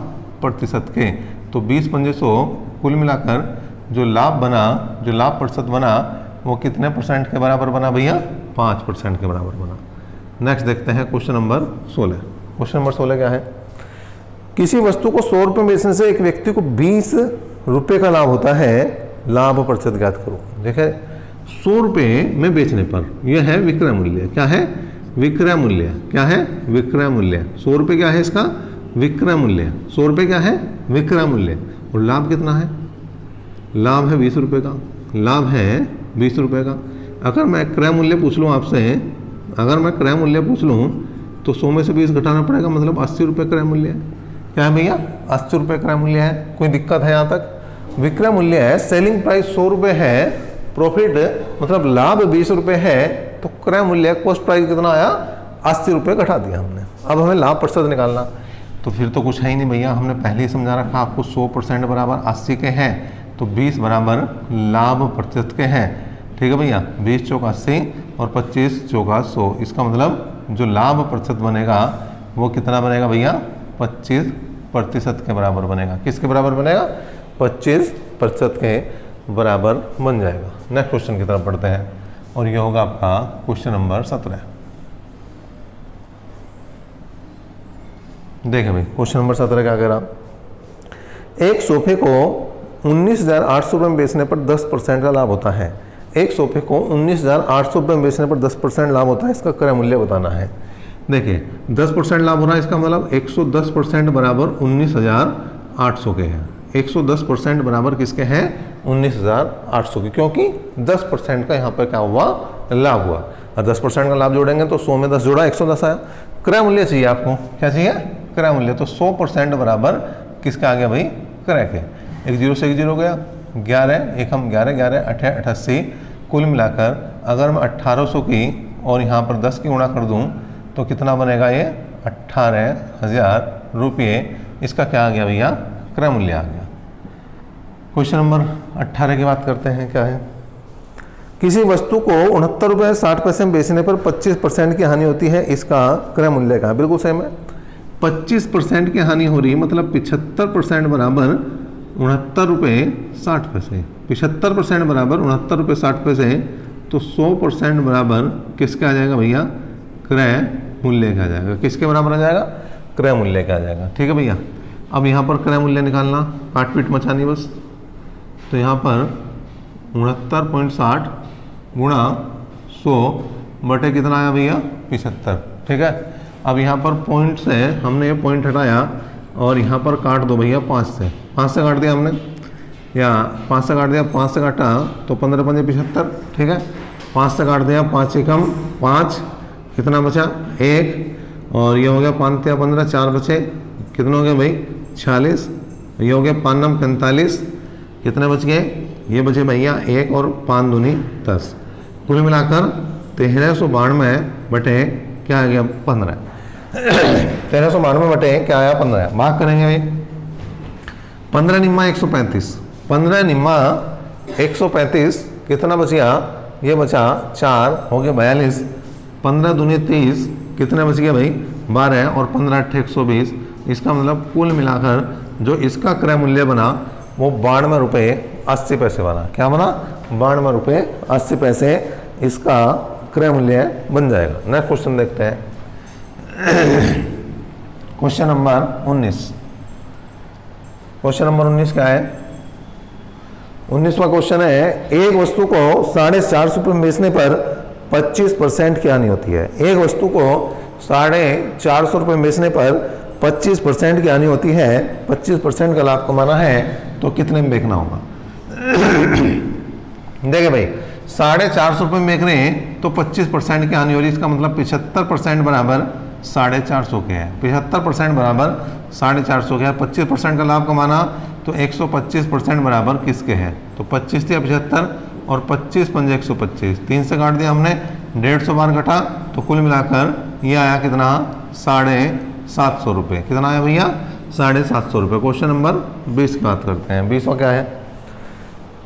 प्रतिशत के। तो 20 पंजे 100, कुल मिलाकर जो लाभ बना, जो लाभ प्रतिशत बना वो कितने परसेंट के बराबर बना भैया, 5% के बराबर बना। नेक्स्ट देखते हैं क्वेश्चन नंबर 16। क्वेश्चन नंबर 16 क्या है, किसी वस्तु को 100 रुपये बेचने से एक व्यक्ति को 20 रुपये का लाभ होता है, लाभ प्रतिशत ज्ञात करो। देखिए 100 रुपये में बेचने पर यह है विक्रय मूल्य, क्या है, विक्रय मूल्य, क्या है, विक्रय मूल्य। 100 रुपये क्या है इसका, विक्रय मूल्य। 100 रुपये क्या है, विक्रय मूल्य। और लाभ कितना है, लाभ है 20 रुपये का, लाभ है 20 रुपये का। अगर मैं क्रय मूल्य पूछ लूँ आपसे, अगर मैं क्रय मूल्य पूछ लूँ तो 100 में से 20 घटाना पड़ेगा, मतलब 80 रुपये क्रय मूल्य है। क्या है भैया, 80 रुपये क्रय मूल्य है। कोई दिक्कत है यहाँ तक, विक्रय मूल्य है, सेलिंग प्राइस 100 रुपये है, प्रॉफिट मतलब लाभ 20 रुपये है, तो क्रय मूल्य कॉस्ट प्राइस कितना आया, 80 रुपये घटा दिया हमने। अब हमें लाभ प्रतिशत निकालना, तो फिर तो कुछ है ही नहीं भैया, हमने पहले ही समझा रखा आपको 100% बराबर 80 के हैं, तो 20 बराबर लाभ प्रतिशत के हैं। ठीक है भैया, 20 चौका 80 और 25 चौका 100, इसका मतलब जो लाभ प्रतिशत बनेगा वो कितना बनेगा भैया, 25% के बराबर बनेगा। किसके बराबर बनेगा, 25% के बराबर बन जाएगा। नेक्स्ट क्वेश्चन की तरफ बढ़ते हैं, और ये होगा आपका क्वेश्चन नंबर 17। देखिए भाई क्वेश्चन नंबर 17 क्या कह रहा, एक सोफे को 19,800 रुपये में बेचने पर 10% का लाभ होता है। एक सोफे को 19,800 रुपये में बेचने पर 10% लाभ होता है, इसका क्रय मूल्य बताना है। देखिए 10% लाभ हो रहा है, इसका मतलब 110% बराबर 19,800 के हैं। 110% बराबर किसके हैं, 19,800 के, क्योंकि 10% का यहाँ पर क्या हुआ, लाभ हुआ। और 10% का लाभ जोड़ेंगे तो 100 में 10 जोड़ा 110 आया। क्रय मूल्य चाहिए आपको, क्या चाहिए, क्रय मूल्य। तो 100% बराबर किसके आ गया भाई, क्रय के। एक जीरो से एक जीरो गया, 11 एक हम 11 11 88, कुल मिलाकर अगर मैं 1800 की और यहाँ पर 10 की गुणा कर दूँ तो कितना बनेगा, ये 18,000 रुपये। इसका क्या आ गया भैया, क्रय मूल्य आ गया। क्वेश्चन नंबर 18 की बात करते हैं, क्या है, किसी वस्तु को 69 रुपये 60 पैसे में बेचने पर 25% की हानि होती है, इसका क्रय मूल्य का। बिल्कुल सेम है, 25% की हानि हो रही है, मतलब 75% बराबर 69 रुपये 60 पैसे। 75% बराबर 69 रुपये 60 पैसे, तो 100% बराबर किसके आ जाएगा भैया, क्रय मूल्य का आ जाएगा। किसके बराबर आ जाएगा, क्रय मूल्य का आ जाएगा। ठीक है भैया, अब यहाँ पर क्रय मूल्य निकालना, काट पीट मचानी बस। तो यहाँ पर 69.60 गुणा 100 बटे कितना आया भैया, 75। ठीक है, अब यहाँ पर पॉइंट से हमने ये पॉइंट हटाया और यहाँ पर काट दो भैया 5 से। 5 से काट दिया हमने, या 5 से काट दिया, 5 से काटा तो 15 पंजे 75। ठीक है, 5 से काट दिया, 5 से कम 5, कितना बचा 1, और ये हो गया 5 या 15, 4 बचे, कितने हो गए भाई 46, ये हो गया 5 नम 45, कितने बच गए, ये बचे भैया 1 और 5 दूनी 10, कुल मिलाकर 1392 बटे क्या आ गया 15। 1392 बटे क्या आया 15, भाग करेंगे भाई। 15 निम्मा 135, 15 निम्मा 135, कितना बचिया, ये बचा 4, हो गया 42, 15 दूनी 30, कितने बच गए भाई 12, और 15 8 120। इसका मतलब कुल मिलाकर जो इसका क्रय मूल्य बना वो 92 रुपये 80 पैसे बना। क्या बना, 92 रुपये 80 पैसे इसका क्रय मूल्य बन जाएगा। नेक्स्ट क्वेश्चन देखते हैं, क्वेश्चन नंबर 19। क्वेश्चन नंबर 19 क्या है, 19वां क्वेश्चन है, एक वस्तु को 450 रुपये में बेचने पर 25% की हानि होती है। एक वस्तु को 450 रुपये में बेचने पर 25% की हानि होती है, 25% का लाभ कमाना है, तो कितने में बेचना होगा। देखिए भाई 450 रुपये में बेच रहे हैं तो 25% की हानि हो रही है, इसका मतलब 75% बराबर 450 के है। 75% बराबर 450 के है, 25% का लाभ कमाना तो 125% बराबर किसके है, तो 25 या 75 और 25 पंजे 125, 3 से काट दिया हमने, 150 बार घटा तो कुल मिलाकर ये आया कितना 750 रुपये। कितना आया भैया 750 रुपये। क्वेश्चन नंबर 20 की बात करते हैं। 20वां क्या है,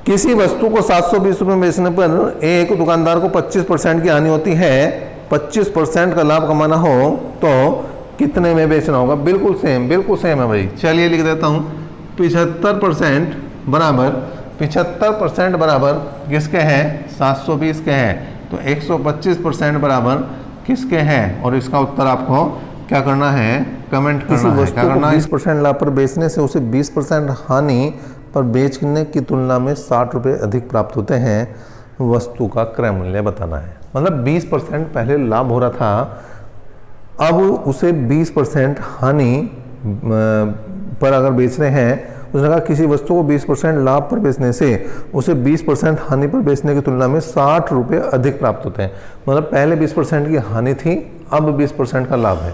किसी वस्तु को 720 रुपये में बेचने पर एक दुकानदार को 25% की हानि होती है, 25% का लाभ कमाना हो तो कितने में बेचना होगा? बिल्कुल सेम है भाई। चलिए लिख देता हूँ, 75% बराबर किसके हैं? 720 के हैं। तो 125% बराबर किसके हैं? और इसका उत्तर आपको क्या करना है? कमेंट करना है। क्या करना है? 20% लाभ पर बेचने से उसे 20% हानि पर बेचने की तुलना में 60 रुपये अधिक प्राप्त होते हैं। वस्तु का क्रय मूल्य बताना है। मतलब 20% पहले लाभ हो रहा था, अब उसे 20% हानि पर अगर बेच रहे हैं, उसने कहा किसी वस्तु को 20% लाभ पर बेचने से उसे 20% हानि पर बेचने की तुलना में 60 रुपये अधिक प्राप्त होते हैं। मतलब पहले 20% की हानि थी, अब 20% का लाभ है।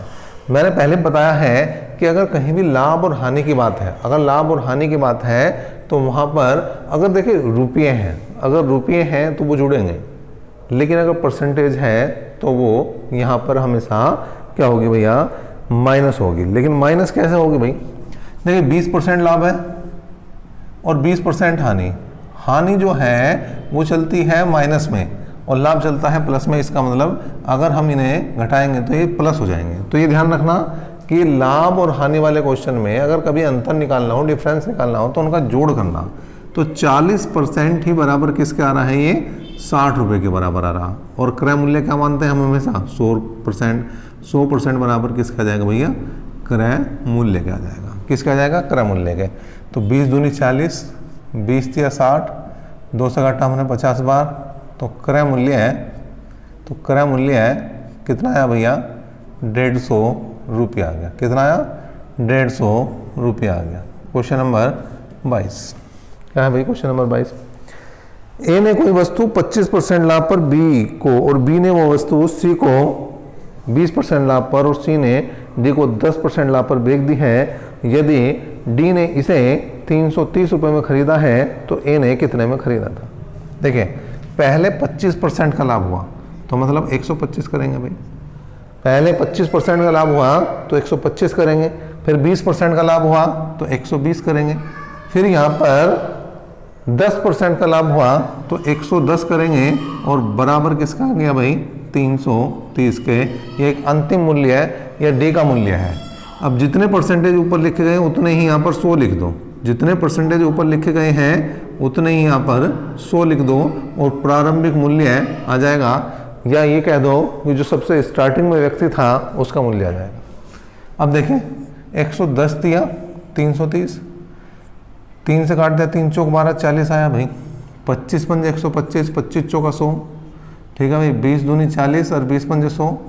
मैंने पहले बताया है कि अगर कहीं भी लाभ और हानि की बात है, अगर लाभ और हानि की बात है तो वहाँ पर अगर देखिए रुपये हैं, अगर रुपये हैं तो वो जुड़ेंगे, लेकिन अगर परसेंटेज है तो वो यहाँ पर हमेशा क्या होगी भैया? माइनस होगी। लेकिन माइनस कैसे होगी भाई? देखिए 20% लाभ है और 20% हानि। हानि जो है वो चलती है माइनस में और लाभ चलता है प्लस में। इसका मतलब अगर हम इन्हें घटाएंगे तो ये प्लस हो जाएंगे। तो ये ध्यान रखना कि लाभ और हानि वाले क्वेश्चन में अगर कभी अंतर निकालना हो, डिफरेंस निकालना हो, तो उनका जोड़ करना। तो 40% ही बराबर किसके आ रहा है? ये 60 रुपये के बराबर आ रहा। और क्रय मूल्य क्या मानते हैं हम हमेशा? 100% बराबर किसका आ जाएगा भैया? क्रय मूल्य क्या आ जाएगा? किसका आ जाएगा? क्रय मूल्य के। तो 20 दूनी 40, 20 तिया 60, 2 से घटा हमने 50 बार, तो क्रय मूल्य है, तो क्रय मूल्य है कितना आया भैया? 150 रुपये आ गया। कितना आया? 150 रुपये आ गया। क्वेश्चन नंबर 22 क्या है भाई? क्वेश्चन नंबर 22, ए ने कोई वस्तु 25% लाभ पर बी को, और बी ने वो वस्तु सी को 20% लाभ पर और सी ने डी को 10% लाभ पर बेच दी है। यदि डी ने इसे 330 रुपये में खरीदा है तो ए ने कितने में खरीदा था? देखिए पहले 25% का लाभ हुआ तो मतलब 125 करेंगे भाई। पहले 25% का लाभ हुआ तो 125 करेंगे, फिर 20% का लाभ हुआ तो 120 करेंगे, फिर यहाँ पर 10% का लाभ हुआ तो 110 करेंगे और बराबर किसका आ गया भाई? 330 के। ये एक अंतिम मूल्य है, यह डी का मूल्य है। अब जितने परसेंटेज ऊपर लिखे गए उतने ही यहाँ पर 100 लिख दो। जितने परसेंटेज ऊपर लिखे गए हैं उतने ही यहाँ पर 100 लिख दो और प्रारंभिक मूल्य आ जाएगा, या ये कह दो कि जो सबसे स्टार्टिंग में व्यक्ति था उसका मूल्य आ जाएगा। अब देखें 110 दिया 330, 3 से काट दिया 3 चौक 12, 40 आया भाई। 25 पंजे 125, 25 चौका 100, ठीक है भाई। 20 दूनी 40 और 20 पंजे 100,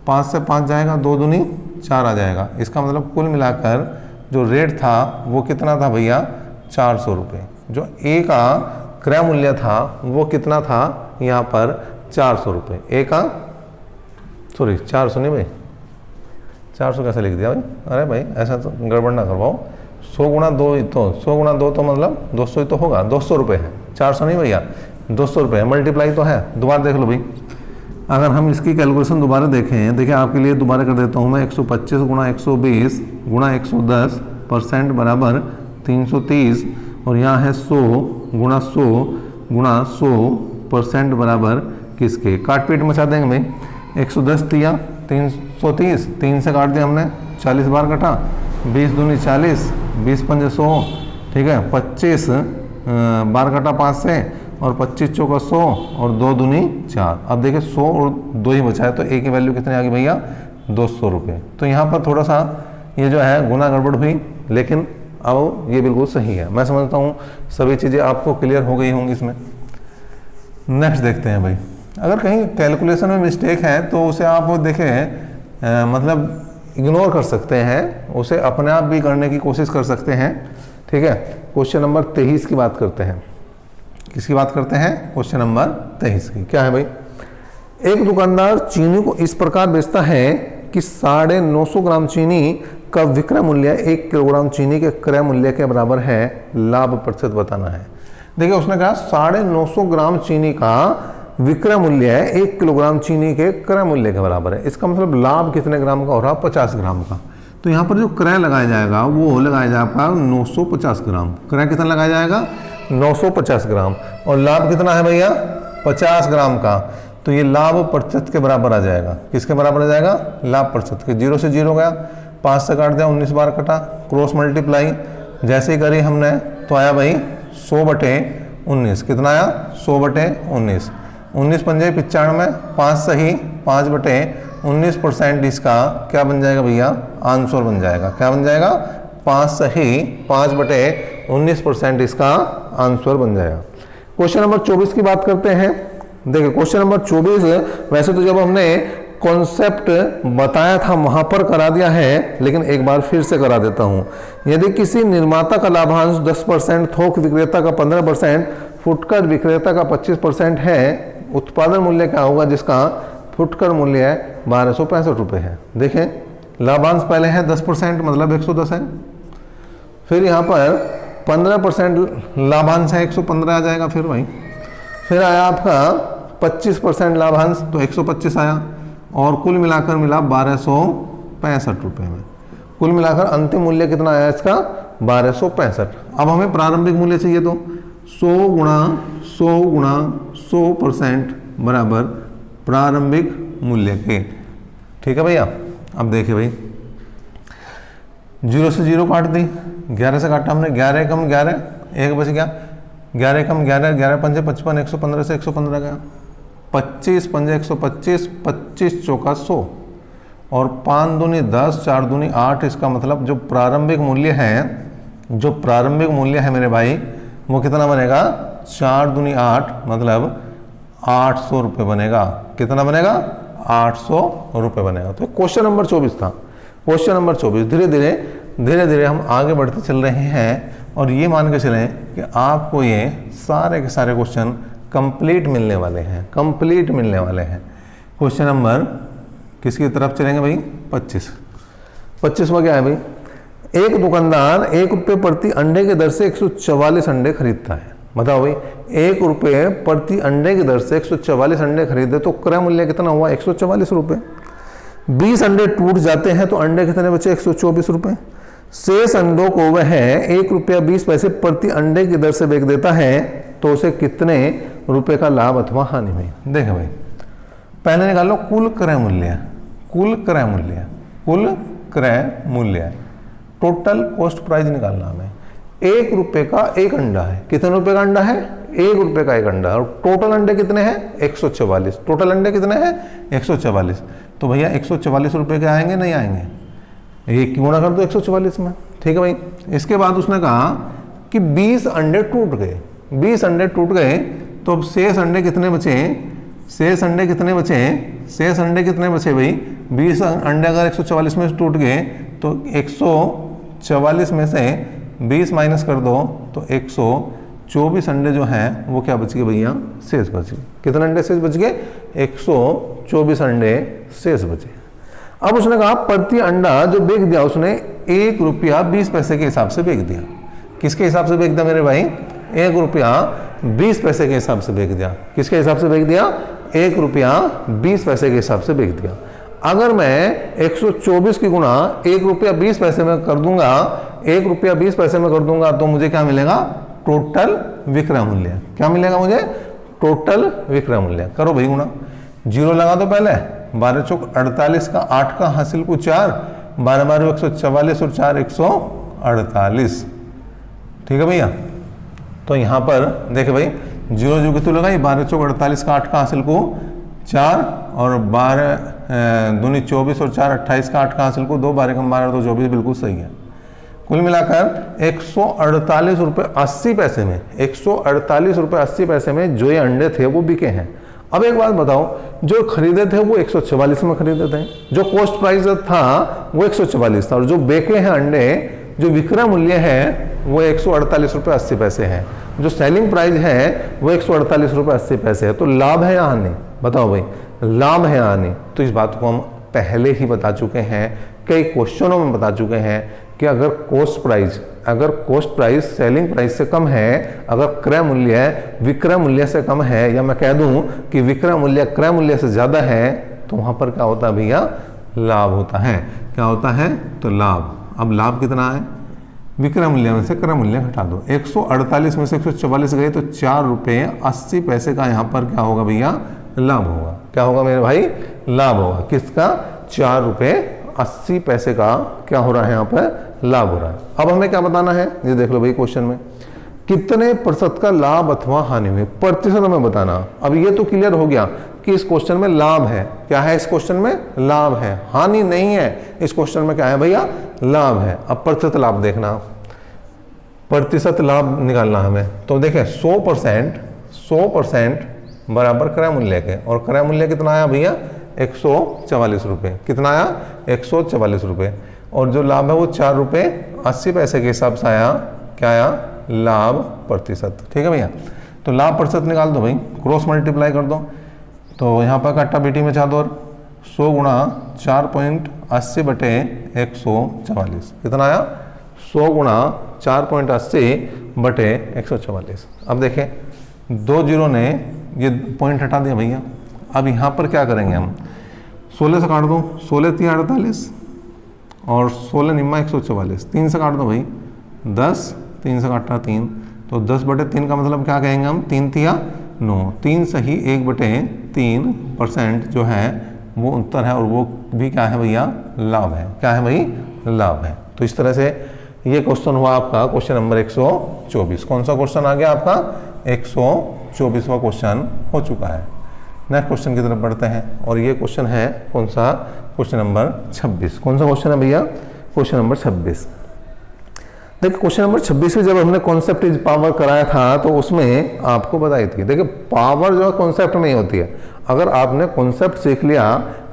5 से 5 जाएगा, 2 दूनी 4 आ जाएगा। इसका मतलब कुल मिलाकर जो रेट था वो कितना था भैया? 400 रुपये। जो ए का क्रय मूल्य था वो कितना था? यहाँ पर 400 रुपये। ए का 400 नहीं भाई, 400 कैसे लिख दिया भाई? अरे भाई ऐसा तो गड़बड़ ना करवाओ। 100 गुणा 2 ही तो 100 गुणा 2 तो मतलब 200 ही तो होगा। 200 रुपये है, 400 नहीं भैया, 200 रुपये। मल्टीप्लाई तो है, दोबारा देख लो भाई। अगर हम इसकी कैलकुलेशन दोबारा देखें, देखिए आपके लिए दोबारा कर देता हूँ मैं। 125 गुणा 120 गुणा 110% बराबर 330 और यहाँ है 100 गुणा 100 गुणा 100% बराबर किसके? काट पीट मचा देंगे भाई। 110 दिया 330, 3 से काट दिया हमने, 40 बार कटा, 20 दूनी 40, 20 पंजे 100, ठीक है। 25 बार कटा 5 से और 25 चौका 100 और 2 दूनी 4। अब देखिए 100 और 2 ही बचा है तो ए की वैल्यू कितनी आ गई भैया? 200 रुपये। तो यहाँ पर थोड़ा सा ये जो है गुना गड़बड़ हुई, लेकिन अब ये बिल्कुल सही है। मैं समझता हूँ सभी चीज़ें आपको क्लियर हो गई होंगी इसमें। नेक्स्ट देखते हैं भाई। अगर कहीं कैलकुलेशन में मिस्टेक है तो उसे आप देखें मतलब इग्नोर कर सकते हैं, उसे अपने आप भी करने की कोशिश कर सकते हैं, ठीक है। क्वेश्चन नंबर 23 की बात करते हैं। किसकी बात करते हैं? क्वेश्चन नंबर 23 की। क्या है भाई? एक दुकानदार चीनी को इस प्रकार बेचता है कि 950 ग्राम चीनी का विक्रय मूल्य 1 किलोग्राम चीनी के क्रय मूल्य के बराबर है। लाभ प्रतिशत बताना है। देखिए उसने कहा 950 ग्राम चीनी का विक्रय मूल्य है 1 किलोग्राम चीनी के क्रय मूल्य के बराबर है। इसका मतलब लाभ कितने ग्राम का हो रहा? 50 ग्राम का। तो यहाँ पर जो क्रय लगाया जाएगा वो लगाया जाएगा 950 ग्राम। क्रय कितना लगाया जाएगा? 950 ग्राम, और लाभ कितना है भैया 50 ग्राम का, तो ये लाभ प्रतिशत के बराबर आ जाएगा। किसके बराबर आ जाएगा? लाभ प्रतिशत के। 0 से 0 गया, 5 से काट दिया, 19 बार कटा, क्रॉस मल्टीप्लाई जैसे ही करी हमने तो आया भाई 100/19। कितना आया? 100/19। 19 पंजे 95, 5 सही 5/19% इसका क्या बन जाएगा भैया? आंसर बन जाएगा। क्या बन जाएगा? 5 सही 5/19% इसका आंसर बन जाएगा। क्वेश्चन नंबर 24 की बात करते हैं। देखिए क्वेश्चन नंबर 24 वैसे तो जब हमने कॉन्सेप्ट बताया था वहां पर करा दिया है, लेकिन एक बार फिर से करा देता हूं। यदि किसी निर्माता का लाभांश 10%, थोक विक्रेता का 15%, फुटकर विक्रेता का 25% है, उत्पादन मूल्य क्या होगा जिसका फुटकर मूल्य 1265 रुपये है। देखें लाभांश पहले है 10% मतलब 110 है, फिर यहाँ पर 15% लाभांश है 115 आ जाएगा, फिर आया आपका 25% लाभांश तो 125 आया, और कुल मिलाकर मिला 1265 रुपये में। कुल मिलाकर अंतिम मूल्य कितना आया इसका? 1265। अब हमें प्रारंभिक मूल्य चाहिए तो 100 गुणा 100% बराबर प्रारंभिक मूल्य के। ठीक है भैया। अब देखिए भाई 0 से 0 काट दी, 11 से काटा हमने, 11 कम 11 1 बच गया, 11 कम 11, 11 पंजे 55, 115 से 115 गया, 25 पंजे 125, 25 चौका 100, और 5 दूनी 10, 4 दूनी 8। इसका मतलब जो प्रारंभिक मूल्य है मेरे भाई वो कितना बनेगा? 4 दूनी 8 मतलब 800 रुपये बनेगा। कितना बनेगा? 800 रुपये बनेगा। तो क्वेश्चन नंबर 24 था। क्वेश्चन नंबर 24 धीरे धीरे हम आगे बढ़ते चल रहे हैं, और ये मान के चलें कि आपको ये सारे के सारे क्वेश्चन कंप्लीट मिलने वाले हैं। क्वेश्चन नंबर किसकी तरफ चलेंगे भाई? 25वां क्या है भाई? एक दुकानदार 1 रुपये प्रति अंडे की दर से 144 अंडे खरीदता है। बताओ भाई 1 रुपये प्रति अंडे की दर से 144 अंडे खरीदे तो क्रय मूल्य कितना हुआ? 144 रुपये। 20 अंडे टूट जाते हैं तो अंडे कितने बचे? 124 रुपये। शेष अंडों को वह 1 रुपया 20 पैसे प्रति अंडे की दर से बेच देता है तो उसे कितने रुपए का लाभ अथवा हानि हुई? देखें भाई पहले निकालो कुल क्रय मूल्य, टोटल कॉस्ट प्राइस निकालना हमें। 1 रुपये का एक अंडा है। कितने रुपए का अंडा है? 1 रुपये का एक अंडा, और टोटल अंडे कितने हैं? 144। टोटल अंडे कितने हैं? 144। तो भैया 144 रुपये के आएंगे? नहीं आएंगे। ये गुणा कर दो 144 में। ठीक है भाई। इसके बाद उसने कहा कि 20 अंडे टूट गए। 20 अंडे टूट गए तो अब शेष अंडे कितने बचे? शेष अंडे कितने बचे भाई? 20 अंडे अगर 144 में टूट गए तो 144 में से 20 माइनस कर दो तो 124 अंडे जो हैं वो क्या बच गए भैया? शेष बच गए। कितने अंडे शेष बच गए? 124 अंडे शेष बचे। अब उसने कहा प्रति अंडा जो बेच दिया उसने 1 रुपया 20 पैसे के हिसाब से बेच दिया। किसके हिसाब से बेच दिया मेरे भाई? 1 रुपया 20 पैसे के हिसाब से बेच दिया। किसके हिसाब से बेच दिया? 1 रुपया 20 पैसे के हिसाब से बेच दिया। अगर मैं 124 की गुणा 1 रुपया 20 पैसे में कर दूंगा, 1 रुपया 20 पैसे में कर दूंगा तो मुझे क्या मिलेगा? टोटल विक्रय मूल्य। क्या मिलेगा मुझे? टोटल विक्रय मूल्य। करो भाई गुणा, 0 लगा दो पहले, 12 चौक 48 का 8 का हासिल को 4, 12 12 144 और 4 148। ठीक है भैया। तो यहाँ पर देखे भाई 0 जो कितने लगाई? 12 चौक 48 का 8 का हासिल को 4, और 12 दूनी 24 और 4 28 का 8 का हासिल को 2, 12 कम 12 तो 24 बिल्कुल सही है। कुल मिलाकर 148 रुपये 80 पैसे में, 148 रुपये 80 पैसे में जो ये अंडे थे वो बिके हैं। अब एक बात बताओ, जो खरीदे थे वो 144 में खरीदे थे, जो कॉस्ट प्राइस था वो 144 था, और जो बेके हैं अंडे, जो विक्रय मूल्य है वो 148 रुपये 80 पैसे है, जो सेलिंग प्राइस है वो 148 रुपये 80 पैसे है। तो लाभ है या हानि? बताओ भाई, लाभ है या हानि? तो इस बात को हम पहले ही बता चुके हैं, कई क्वेश्चनों में बता चुके हैं कि अगर कॉस्ट प्राइस सेलिंग प्राइस से कम है, अगर क्रय मूल्य विक्रय मूल्य से कम है, या मैं कह दूं कि विक्रय मूल्य क्रय मूल्य से ज़्यादा है, तो वहाँ पर क्या होता है भैया? लाभ होता है। क्या होता है? तो लाभ। अब लाभ कितना है? विक्रय मूल्य में से क्रय मूल्य घटा दो। 148 में से 144 गए तो 4 रुपये 80 पैसे का यहाँ पर क्या होगा भैया, लाभ होगा। क्या होगा मेरे भाई, लाभ होगा। किसका, 4 रुपये 80 पैसे का क्या हो रहा है यहाँ पर, लाभ हो रहा है। अब हमें क्या बताना है, ये देख लो भाई क्वेश्चन में, कितने प्रतिशत का लाभ अथवा हानि हुई, प्रतिशत हमें बताना। अब ये तो क्लियर हो गया कि इस क्वेश्चन में लाभ है। क्या है इस क्वेश्चन में, लाभ है, हानि नहीं है। इस क्वेश्चन में क्या है भैया, लाभ है। अब प्रतिशत लाभ देखना, प्रतिशत लाभ निकालना हमें। तो देखें 100% बराबर क्रय मूल्य के, और क्रय मूल्य कितना आया भैया, 144 रुपये। कितना आया, 144 रुपये। और जो लाभ है वो 4 रुपये 80 पैसे के हिसाब से आया। क्या आया, लाभ प्रतिशत। ठीक है भैया, तो लाभ प्रतिशत निकाल दो भाई, क्रॉस मल्टीप्लाई कर दो। तो यहाँ पर कट्टा बेटी में चादर 100 गुणा 4.80 बटे 144 कितना आया, 100 गुणा 4.80 बटे 144। अब देखें 2 जीरो ने ये पॉइंट हटा दिया भैया। अब यहाँ पर क्या करेंगे हम, 16 से काट दो, 16 3 48 और 16 निम्मा 144, 3 से काट दो भाई 10, 3 से काटा 3, तो 10 बटे 3 का मतलब क्या कहेंगे हम, 3 तिया 9, 3 सही 1 बटे 3% जो है वो उत्तर है, और वो भी क्या है भैया, लाभ है। क्या है भाई, लाभ है। तो इस तरह से ये क्वेश्चन हुआ आपका क्वेश्चन नंबर 124। कौन सा क्वेश्चन आ गया आपका, 124वां क्वेश्चन हो चुका है। नेक्स्ट क्वेश्चन की तरफ बढ़ते हैं, और ये क्वेश्चन है कौन सा, क्वेश्चन नंबर 26। कौन सा क्वेश्चन है भैया, क्वेश्चन नंबर 26। देखिए क्वेश्चन नंबर 26 में जब हमने कॉन्सेप्ट इज पावर कराया था तो उसमें आपको बताई थी, देखिए पावर जो है कॉन्सेप्ट में ही होती है। अगर आपने कॉन्सेप्ट सीख लिया,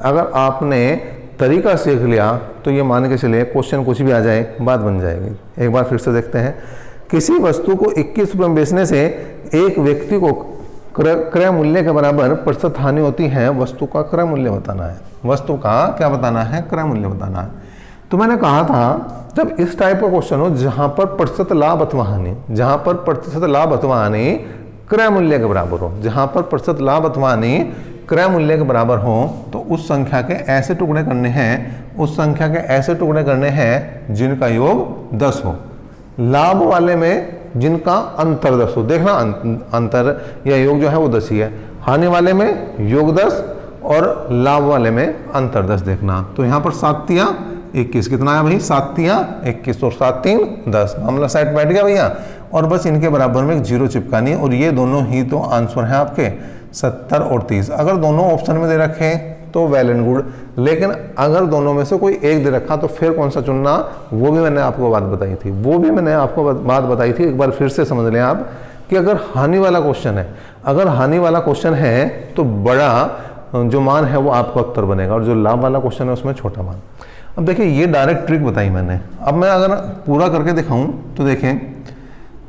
अगर आपने तरीका सीख लिया, तो ये मान के चलिए क्वेश्चन कुछ भी आ जाए बात बन जाएगी। एक बार फिर से देखते हैं, किसी वस्तु को 21 रुपये में बेचने से एक व्यक्ति को क्रय मूल्य के बराबर प्रतिशत हानि होती है, वस्तु का क्रय मूल्य बताना है। वस्तु का क्या बताना है, क्रय मूल्य बताना है। तो मैंने कहा था जब इस टाइप का क्वेश्चन हो जहां पर प्रतिशत लाभ अथवा हानि, जहां पर प्रतिशत लाभ अथवा हानि क्रय मूल्य के बराबर हो, जहां पर प्रतिशत लाभ अथवा हानि क्रय मूल्य के बराबर हो, तो उस संख्या के ऐसे टुकड़े करने हैं, उस संख्या के ऐसे टुकड़े करने हैं जिनका योग 10 हो। लाभ वाले में जिनका अंतर 10 हो, देखना अंतर या योग जो है वो 10 ही है। हानि वाले में योग 10 और लाभ वाले में अंतर 10 देखना। तो यहाँ पर 7 तिया 21 कितना है भाई, 7 तिया 21 और 7 3 10, मामला साइड बैठ गया भैया। और बस इनके बराबर में एक जीरो चिपकानी है, और ये दोनों ही तो आंसर है आपके 70 और 30। अगर दोनों ऑप्शन में दे रखे तो वेल एंड गुड, लेकिन अगर दोनों में से कोई एक दे रखा तो फिर कौन सा चुनना, वो भी मैंने आपको बात बताई थी, वो भी मैंने आपको बात बताई थी। एक बार फिर से समझ लें आप कि अगर हानि वाला क्वेश्चन है, अगर हानि वाला क्वेश्चन है तो बड़ा जो मान है वो आपका उत्तर बनेगा, और जो लाभ वाला क्वेश्चन है उसमें छोटा मान। अब देखिए ये डायरेक्ट ट्रिक बताई मैंने। अब मैं अगर पूरा करके दिखाऊं तो देखें,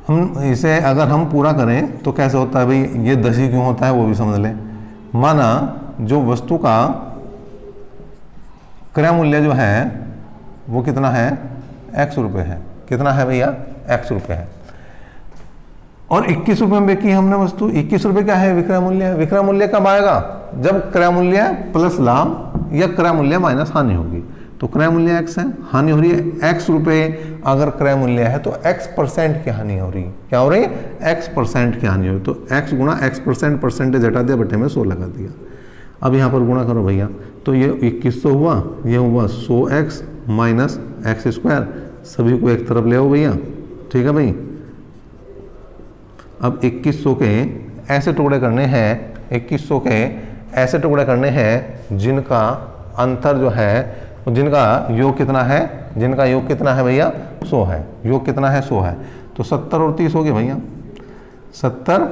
हम इसे अगर हम पूरा करें तो कैसे होता है भाई, ये 10 ही क्यों होता है वो भी समझ लें। माना जो वस्तु का क्रय मूल्य जो है वो कितना है, x रुपये है। कितना है भैया, x रुपये है, और 21 रुपये में बेची हमने वस्तु। 21 रुपये क्या है, विक्रय मूल्य है। विक्रय मूल्य कब आएगा, जब क्रय मूल्य प्लस लाभ या क्रय मूल्य माइनस हानि होगी। तो क्रय मूल्य x है, हानि हो रही है x रुपये। अगर क्रय मूल्य है तो x% की हानि हो रही है। क्या हो रही है, x% की हानि हो रही है। तो x गुणा x%, परसेंटेज हटा दिया, बटे में 100 लगा दिया। अब यहाँ पर गुणा करो भैया, तो ये 2100 हुआ, ये हुआ 100x माइनस x²। सभी को एक तरफ ले आओ भैया, ठीक है भाई। अब 2100 के ऐसे टुकड़े करने हैं, 2100 के ऐसे टुकड़े करने हैं जिनका अंतर जो है, जिनका योग कितना है, जिनका योग कितना है भैया, 100 है। योग कितना है, 100 है। तो 70 और 30 हो गए भैया, 70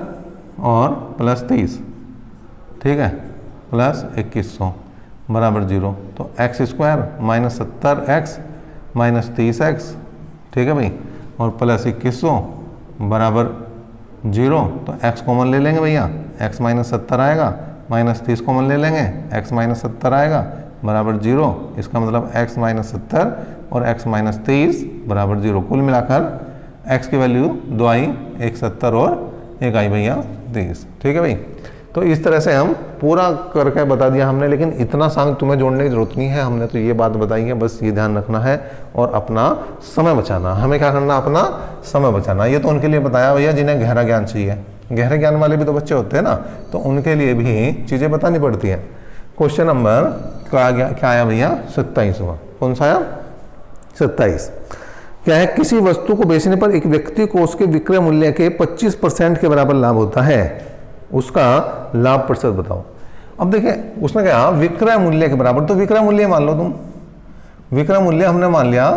और प्लस 30, ठीक है, प्लस 2100 बराबर 0। तो x² minus 70x minus 30x, ठीक है भाई, और प्लस 2100 बराबर 0। तो x कॉमन ले लेंगे भैया, x माइनस 70 आएगा, माइनस 30 कॉमन ले लेंगे, x माइनस 70 आएगा बराबर 0। इसका मतलब x माइनस 70 और x माइनस 30 बराबर 0। कुल मिलाकर x की वैल्यू 2 आई, एक 70 और एक आई भैया 30, ठीक है भाई। तो इस तरह से हम पूरा करके बता दिया हमने, लेकिन इतना सांग तुम्हें जोड़ने की जरूरत नहीं है, हमने तो ये बात बताई है, बस ये ध्यान रखना है और अपना समय बचाना। हमें क्या करना, अपना समय बचाना। ये तो उनके लिए बताया भैया जिन्हें गहरा ज्ञान चाहिए, गहरे ज्ञान वाले भी तो बच्चे होते हैं ना, तो उनके लिए भी चीज़ें बतानी पड़ती हैं। क्वेश्चन नंबर क्या आया भैया 27वां, कौन सा आया 27। क्या है, किसी वस्तु को बेचने पर एक व्यक्ति को उसके विक्रय मूल्य के 25% के बराबर लाभ होता है, उसका लाभ प्रतिशत बताओ। अब देखिए उसने कहा विक्रय मूल्य के बराबर, तो विक्रय मूल्य मान लो तुम, विक्रय मूल्य हमने मान लिया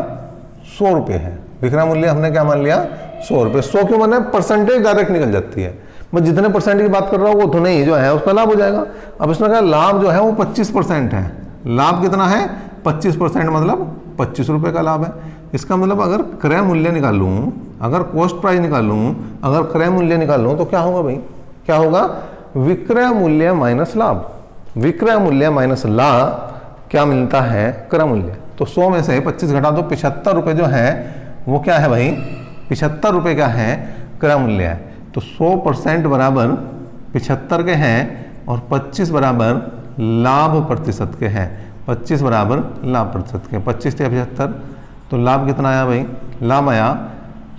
100 रुपये है, विक्रय मूल्य हमने क्या मान लिया 100 रुपये। 100 क्यों माना, परसेंटेज डायरेक्ट निकल जाती है, मैं जितने परसेंट की बात कर रहा हूँ वो उतने ही जो है उसका लाभ हो जाएगा। अब इसने कहा लाभ जो है वो 25% है, लाभ कितना है 25%, मतलब 25 रुपये का लाभ है। इसका मतलब अगर क्रय मूल्य निकालूं, अगर कॉस्ट प्राइस निकालूं, अगर क्रय मूल्य निकालूं तो क्या होगा भाई, क्या होगा, विक्रय मूल्य माइनस लाभ, विक्रय मूल्य माइनस लाभ क्या मिलता है, क्रय मूल्य। तो 100 में से 25 घटा दो, 75 रुपये जो है वो क्या है भाई, 75 रुपये का है क्रय मूल्य है। तो 100% बराबर 75 के हैं और 25 बराबर लाभ प्रतिशत के हैं, 25 बराबर लाभ प्रतिशत के, 25 से 75, तो लाभ कितना आया भाई, लाभ आया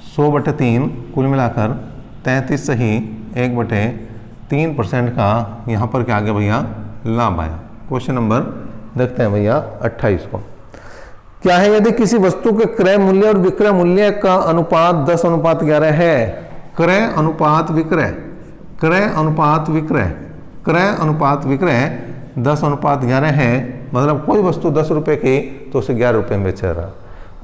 100/3, कुल मिलाकर 33 सही 1/3% का यहाँ पर क्या आ गया भैया, लाभ आया। क्वेश्चन नंबर देखते हैं भैया 28 को। क्या है, यदि किसी वस्तु के क्रय मूल्य और विक्रय मूल्य का अनुपात 10:11 है, क्रय अनुपात विक्रय, क्रय अनुपात विक्रय, क्रय अनुपात विक्रय 10:11 है, मतलब कोई वस्तु 10 रुपये की तो उसे 11 रुपये में बेचा रहा,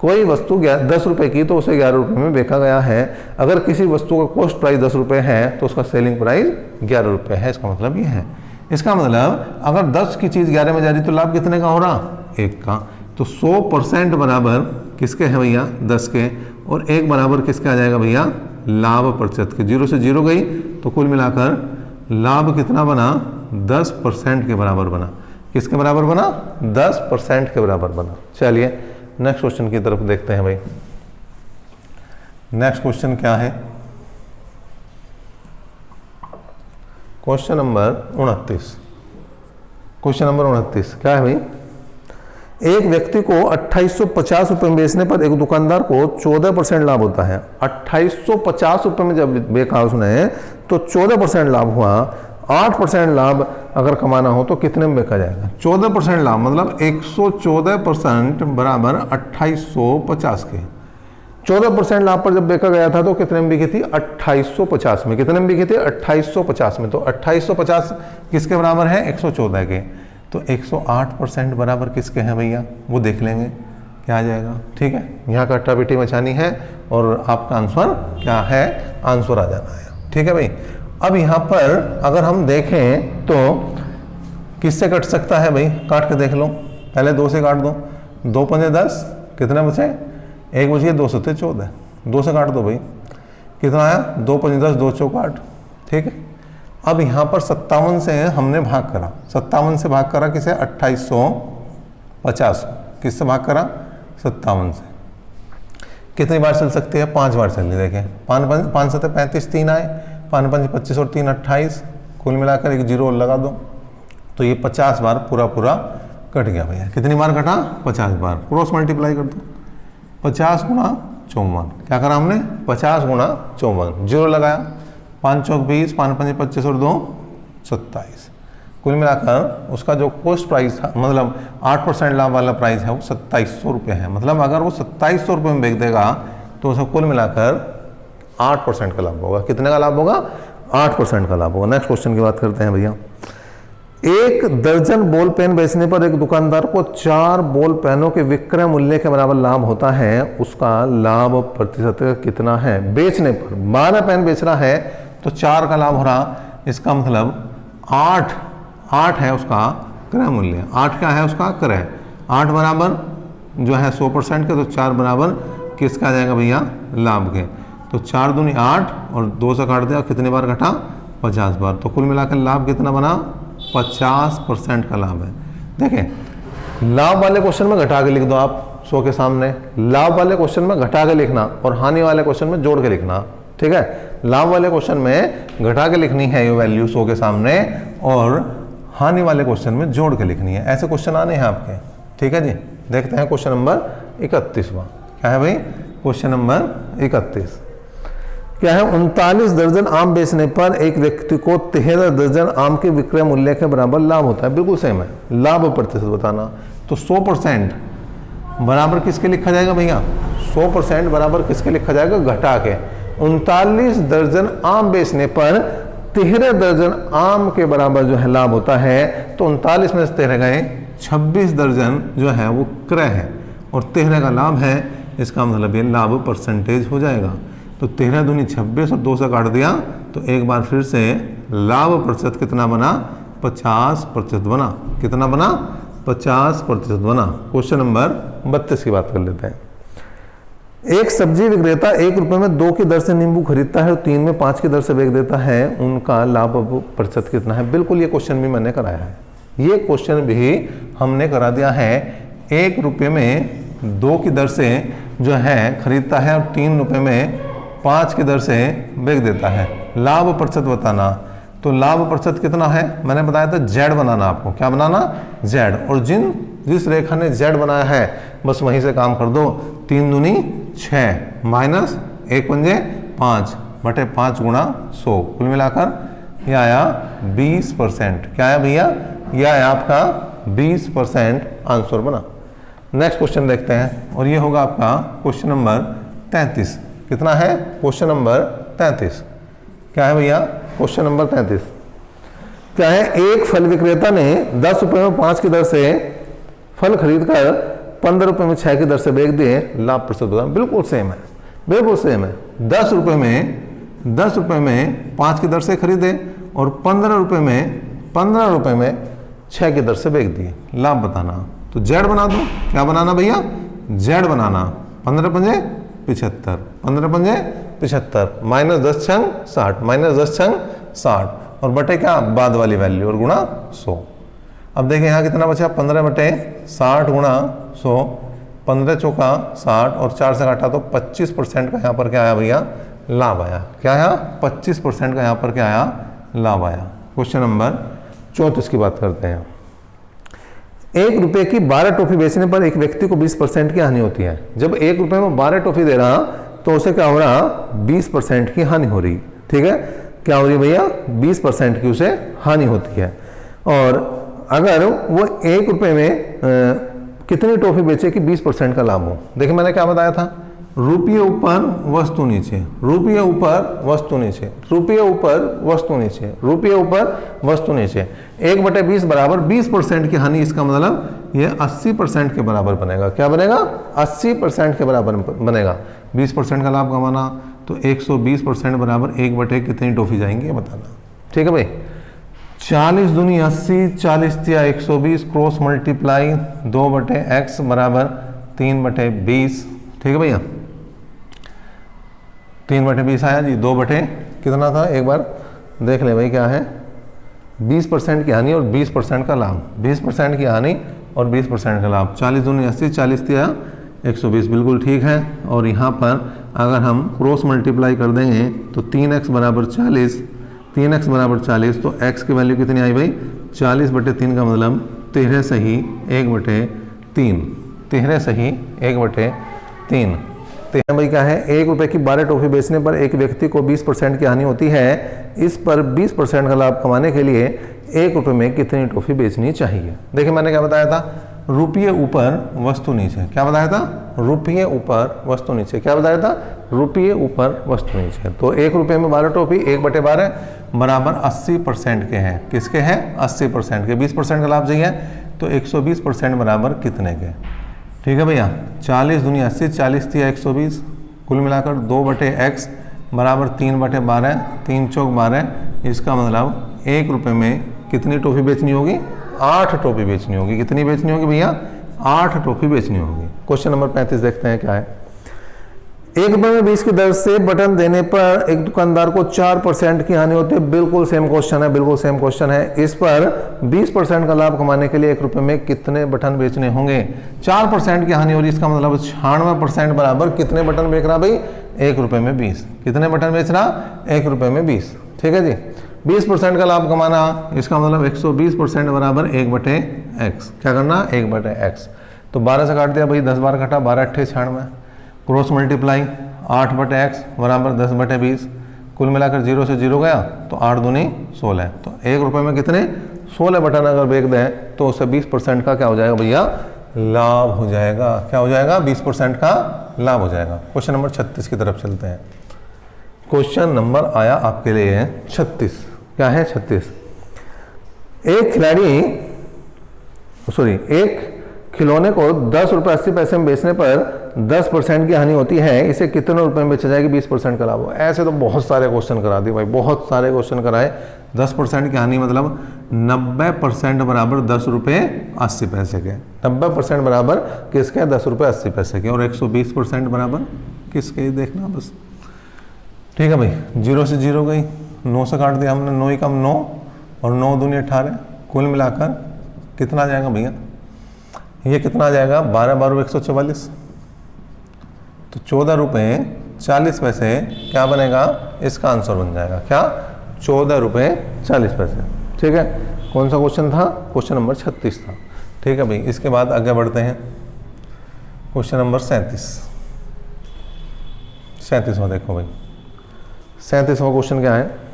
कोई वस्तु 10 रुपये की तो उसे 11 रुपये में बेचा गया है। अगर किसी वस्तु का कॉस्ट प्राइस 10 रुपये है तो उसका सेलिंग प्राइस 11 रुपये है। इसका मतलब ये है, इसका मतलब अगर 10 की चीज़ 11 में जा रही तो लाभ कितने का हो रहा, 1 का। तो 100% बराबर किसके हैं भैया, 10 के, और 1 बराबर किसके आ जाएगा भैया, लाभ प्रतिशत के। 0 से 0 गई तो कुल मिलाकर लाभ कितना बना, 10% के बराबर बना। किसके बराबर बना, 10% के बराबर बना। चलिए नेक्स्ट क्वेश्चन की तरफ देखते हैं भाई। नेक्स्ट क्वेश्चन क्या है, क्वेश्चन नंबर 29। क्वेश्चन नंबर 29 क्या है भाई, एक व्यक्ति को 2850 रुपये में बेचने पर एक दुकानदार को 14% लाभ होता है। 2850 रुपये में जब बेचा उसने तो 14% लाभ हुआ। 8% लाभ अगर कमाना हो तो कितने में बेचा जाएगा, 14% लाभ मतलब 114% बराबर 2850 के। 14% लाभ पर जब बेचा गया था तो कितने में बिकी थी, 2850 में। कितने में बिकी थी, 2850 में। तो 2850 किसके बराबर है, 114 के। तो 108% बराबर किसके हैं भैया, वो देख लेंगे क्या आ जाएगा। ठीक है, यहाँ का अट्टा पिट्टी मचानी है और आपका आंसर क्या है, आंसर आ जाना है। ठीक है भाई। अब यहाँ पर अगर हम देखें तो किससे कट सकता है भाई, काट के देख लो। पहले 2 से काट दो, 2 पंजे 10, कितने बचे, 1 बच गए, 2 से 14, 2 से काट दो भाई, कितना आया, 2 पंजे 10, 2 चौक 8। ठीक है, अब यहाँ पर 57 से हमने भाग करा, 57 से भाग करा किसे, 2850, किससे भाग करा, 57 से। कितनी बार चल सकती है, 5 बार चल रही। देखें 5 से 35, 3 आए, 5 5 25 और 3 28, कुल मिलाकर एक 0 और लगा दो तो ये 50 बार पूरा कट गया भैया। कितनी बार कटा, 50 बार। क्रॉस मल्टीप्लाई कर दो, 50 गुणा 54, क्या करा हमने, 50 गुणा 54, 0 लगाया, 5 चौक 20, 5 5 25 और 2 27। कुल मिलाकर उसका जो कॉस्ट प्राइस था, मतलब 8% लाभ वाला प्राइस है, वो 2700 रुपये है। मतलब अगर वो 2700 रुपये में बेच देगा तो उसे कुल मिलाकर 8% का लाभ होगा। कितने का लाभ होगा, 8% का लाभ होगा। नेक्स्ट क्वेश्चन की बात करते हैं भैया। एक दर्जन बॉल पेन बेचने पर एक दुकानदार को 4 बॉल पेनों के विक्रय मूल्य के बराबर लाभ होता है, उसका लाभ प्रतिशत कितना है। बेचने पर 12 पेन बेच रहा है तो 4 का लाभ हो रहा, इसका मतलब 8 है उसका क्रय मूल्य। 8 क्या है उसका क्रय, 8 बराबर जो है 100% के, तो 4 बराबर किसका आ जाएगा भैया, लाभ के। तो 4 दूनी 8 और 2 से काट दिया, कितनी बार घटा, 50 बार। तो कुल मिलाकर लाभ कितना बना, 50% का लाभ है। देखें लाभ वाले क्वेश्चन में घटा के लिख दो आप 100 के सामने, लाभ वाले क्वेश्चन में घटा के लिखना और हानि वाले क्वेश्चन में जोड़ के लिखना। ठीक है, लाभ वाले क्वेश्चन में घटा के लिखनी है ये वैल्यू 100 के सामने, और हानि वाले क्वेश्चन में जोड़ के लिखनी है। ऐसे क्वेश्चन आने हैं आपके, ठीक है जी। देखते हैं क्वेश्चन नंबर 31वां क्या है भाई। क्वेश्चन नंबर 31 क्या है, 39 दर्जन आम बेचने पर एक व्यक्ति को 13 दर्जन आम के विक्रय मूल्य के बराबर लाभ होता है। बिल्कुल सेम है, लाभ प्रतिशत बताना। तो 100% बराबर किसके लिखा जाएगा भैया, 100% बराबर किसके लिखा जाएगा, घटा के। 39 दर्जन आम बेचने पर 13 दर्जन आम के बराबर जो है लाभ होता है। तो 39 में से 13 गए, 26 दर्जन जो है वो क्रय है और 13 का लाभ है। इसका मतलब ये लाभ परसेंटेज हो जाएगा। तो 13 दूनी 26 और 2 से काट दिया तो एक बार फिर से लाभ प्रतिशत कितना बना, 50% बना। कितना बना, 50% बना। क्वेश्चन नंबर 32 की बात कर लेते हैं। एक सब्जी विक्रेता 1 रुपये में 2 की दर से नींबू खरीदता है और 3 में 5 की दर से बेच देता है, उनका लाभ प्रतिशत कितना है। बिल्कुल ये क्वेश्चन भी मैंने कराया है, ये क्वेश्चन भी हमने करा दिया है। 1 रुपये में 2 की दर से जो है खरीदता है और 3 रुपये में 5 की दर से बेच देता है, लाभ प्रतिशत बताना। तो लाभ प्रतिशत कितना है, मैंने बताया था जेड बनाना आपको। क्या बनाना, जेड। और जिस रेखा ने जेड बनाया है बस वहीं से काम कर दो। 3 दूनी 6 माइनस 1 पंजे 5 बटे 5 गुणा 100, कुल मिलाकर यह आया 20%। क्या आया भैया, यह आया आपका 20% आंसर बना। नेक्स्ट क्वेश्चन देखते हैं और ये होगा आपका क्वेश्चन नंबर 33। कितना है, क्वेश्चन नंबर 33। क्या है भैया, क्वेश्चन नंबर 33 क्या है, एक फल विक्रेता ने 10 रुपये में 5 की दर से फल खरीदकर 15 रुपये में 6 की दर से बेच दिए, लाभ प्रतिशत बताना। बिल्कुल सेम है, बिल्कुल सेम है। 10 रुपये में 5 की दर से खरीदे और 15 रुपये में 6 की दर से बेच दिए, लाभ बताना। तो जेड बना दो। क्या बनाना भैया, जेड बनाना। 15 पंजे 75, 15 पंजे 75 माइनस 10 छंग 60, माइनस 10 छंग 60 और बटे क्या, बाद वाली वैल्यू और गुणा 100। अब देखें यहाँ कितना बचा, 15 बटे 60 गुणा 100, 15 चौका 60 और 4 से काटा तो 25% का यहाँ पर क्या आया भैया, लाभ आया। क्या आया, 25% का यहाँ पर क्या आया, लाभ आया। क्वेश्चन नंबर 34 की बात करते हैं। 1 रुपये की 12 टॉफी बेचने पर एक व्यक्ति को 20% की हानि होती है। जब 1 रुपये में 12 टॉफी दे रहा तो उसे क्या हो रहा, 20% की हानि हो रही। ठीक है, क्या हो रही भैया, 20% की उसे हानि होती है। और अगर वो 1 रुपये में कितनी टॉफी बेचे कि 20% का लाभ हो। देखिए मैंने क्या बताया था, रुपये ऊपर वस्तु नीचे, रुपये ऊपर वस्तु नीचे, रुपये ऊपर वस्तु नीचे, रुपये ऊपर वस्तु नीचे। 1/20 बराबर 20% की हानि। इसका मतलब ये 80% के बराबर बनेगा। क्या बनेगा, 80% के बराबर बनेगा। 20% का लाभ कमाना तो 120% बराबर 1 कितनी टॉफी जाएंगी ये बताना। ठीक है भाई, 40 दूनी 80, 40 तिया 120, क्रॉस मल्टीप्लाई 2/x बराबर 3/20। ठीक है भैया, 3/20 आया जी। 2 बटे कितना था, एक बार देख ले भाई, क्या है, 20% की हानि और 20% का लाभ। 20% की हानि और 20% का लाभ। 40 दूनी 80, 40 तिया 120, बिल्कुल ठीक है। और यहाँ पर अगर हम क्रॉस मल्टीप्लाई कर देंगे तो 3x बराबर 40, 3x बराबर 40, तो x की वैल्यू कितनी आई भाई, 40/3 का मतलब 13 सही 1/3, 13 सही 1/3। भाई क्या है, 1 रुपये की 12 टॉफी बेचने पर एक व्यक्ति को 20% की हानि होती है। इस पर 20% का लाभ कमाने के लिए 1 रुपये में कितनी टॉफी बेचनी चाहिए। देखिए मैंने क्या बताया था, रुपये ऊपर वस्तु नीचे। क्या बताया था, रुपये ऊपर वस्तु नीचे। क्या बताया था, रुपये ऊपर वस्तु नीचे। तो 1 रुपये में 12 टॉफी 1/12 बराबर 80% के हैं। किसके हैं, 80% के। 20% का लाभ चाहिए तो 120% बराबर कितने के। ठीक है भैया, 40 दूनी 80, 40 तिया 120, कुल मिलाकर 2/x बराबर 3/12, 3 चौक 12। इसका मतलब 1 रुपये में कितनी टॉफी बेचनी होगी, 8 टॉफी बेचनी होगी। कितनी बेचनी होगी भैया, 8 टॉफी बेचनी होगी। क्वेश्चन नंबर 35 देखते हैं क्या है। 1 रुपये में 20 की दर से बटन देने पर एक दुकानदार को 4% की हानि होती है। बिल्कुल सेम क्वेश्चन है, बिल्कुल सेम क्वेश्चन है। इस पर 20% का लाभ कमाने के लिए 1 रुपये में कितने बटन बेचने होंगे। 4% की हानि हो रही, इसका मतलब 96% बराबर कितने बटन बेच रहा भाई, 1 रुपये में 20। कितने बटन बेच रहा? 1 रुपये में 20। ठीक है जी। 20% का लाभ कमाना, इसका मतलब 120% बराबर 1/x। क्या करना? 1/x। तो 12 से काट दिया भाई, 10 बार कटा, 12 अट्ठे 96। क्रॉस मल्टीप्लाई 8/x बराबर 10/20। कुल मिलाकर 0 से 0 गया तो 8 दूनी 16। तो 1 रुपये में कितने? 16 बटन अगर बेच दें तो उससे 20% का क्या हो जाएगा भैया? लाभ हो जाएगा। क्या हो जाएगा? 20% का लाभ हो जाएगा। क्वेश्चन नंबर 36 की तरफ चलते हैं। क्वेश्चन नंबर आया आपके लिए 36। क्या है? 36। एक खिलौने को 10 रुपये 80 पैसे में बेचने पर 10% की हानि होती है, इसे कितने रुपए में बेचा जाएगी? 20% का लाभ हो। ऐसे तो बहुत सारे क्वेश्चन करा दिए भाई, बहुत सारे क्वेश्चन कराए। 10% की हानि मतलब 90% बराबर 10 रुपये 80 पैसे के। 90% बराबर किसके? 10 रुपये 80 पैसे के। और 120% बराबर किसके? देखना बस। ठीक है भाई, 0 से 0 गई, 9 से काट दिया हमने, 9 ही कम 9 और 9 दूनी 18। कुल मिलाकर कितना आ जाएगा भैया? ये कितना आ जाएगा? 12 12 144। तो 14 रुपये 40 पैसे क्या बनेगा? इसका आंसर बन जाएगा। क्या? 14 रुपये 40 पैसे। ठीक है। कौन सा क्वेश्चन था? क्वेश्चन नंबर 36 था। ठीक है भाई, इसके बाद आगे बढ़ते हैं। क्वेश्चन नंबर 37वां देखो भाई। 37वां क्वेश्चन क्या है?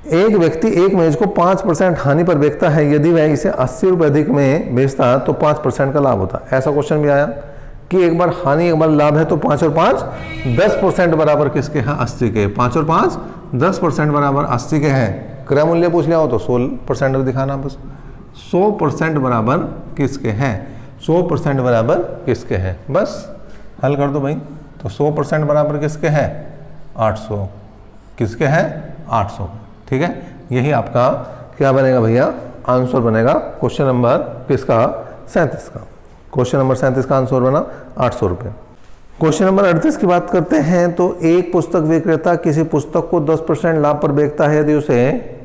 एक व्यक्ति एक मेज को 5% हानि पर बेचता है, यदि वह इसे 80 रुपये अधिक में बेचता तो 5% का लाभ होता। ऐसा क्वेश्चन भी आया कि एक बार हानि एक बार लाभ है, तो 5 और 5 10% बराबर किसके हैं? 80 के। 5 और 5 10% बराबर 80 के हैं। क्रय मूल्य पूछ लिया हो तो 16% दिखाना बस। 100% बराबर किसके हैं? 100% बराबर किसके हैं? बस हल कर दो भाई। तो 100% बराबर किसके हैं? 800। किसके हैं? 800। ठीक है। यही आपका क्या बनेगा भैया? आंसर बनेगा क्वेश्चन नंबर किसका? 37 का। क्वेश्चन नंबर 37 का आंसर बना 800 रुपये। क्वेश्चन नंबर 38 की बात करते हैं। तो एक पुस्तक विक्रेता किसी पुस्तक को 10% लाभ पर बेचता है, यदि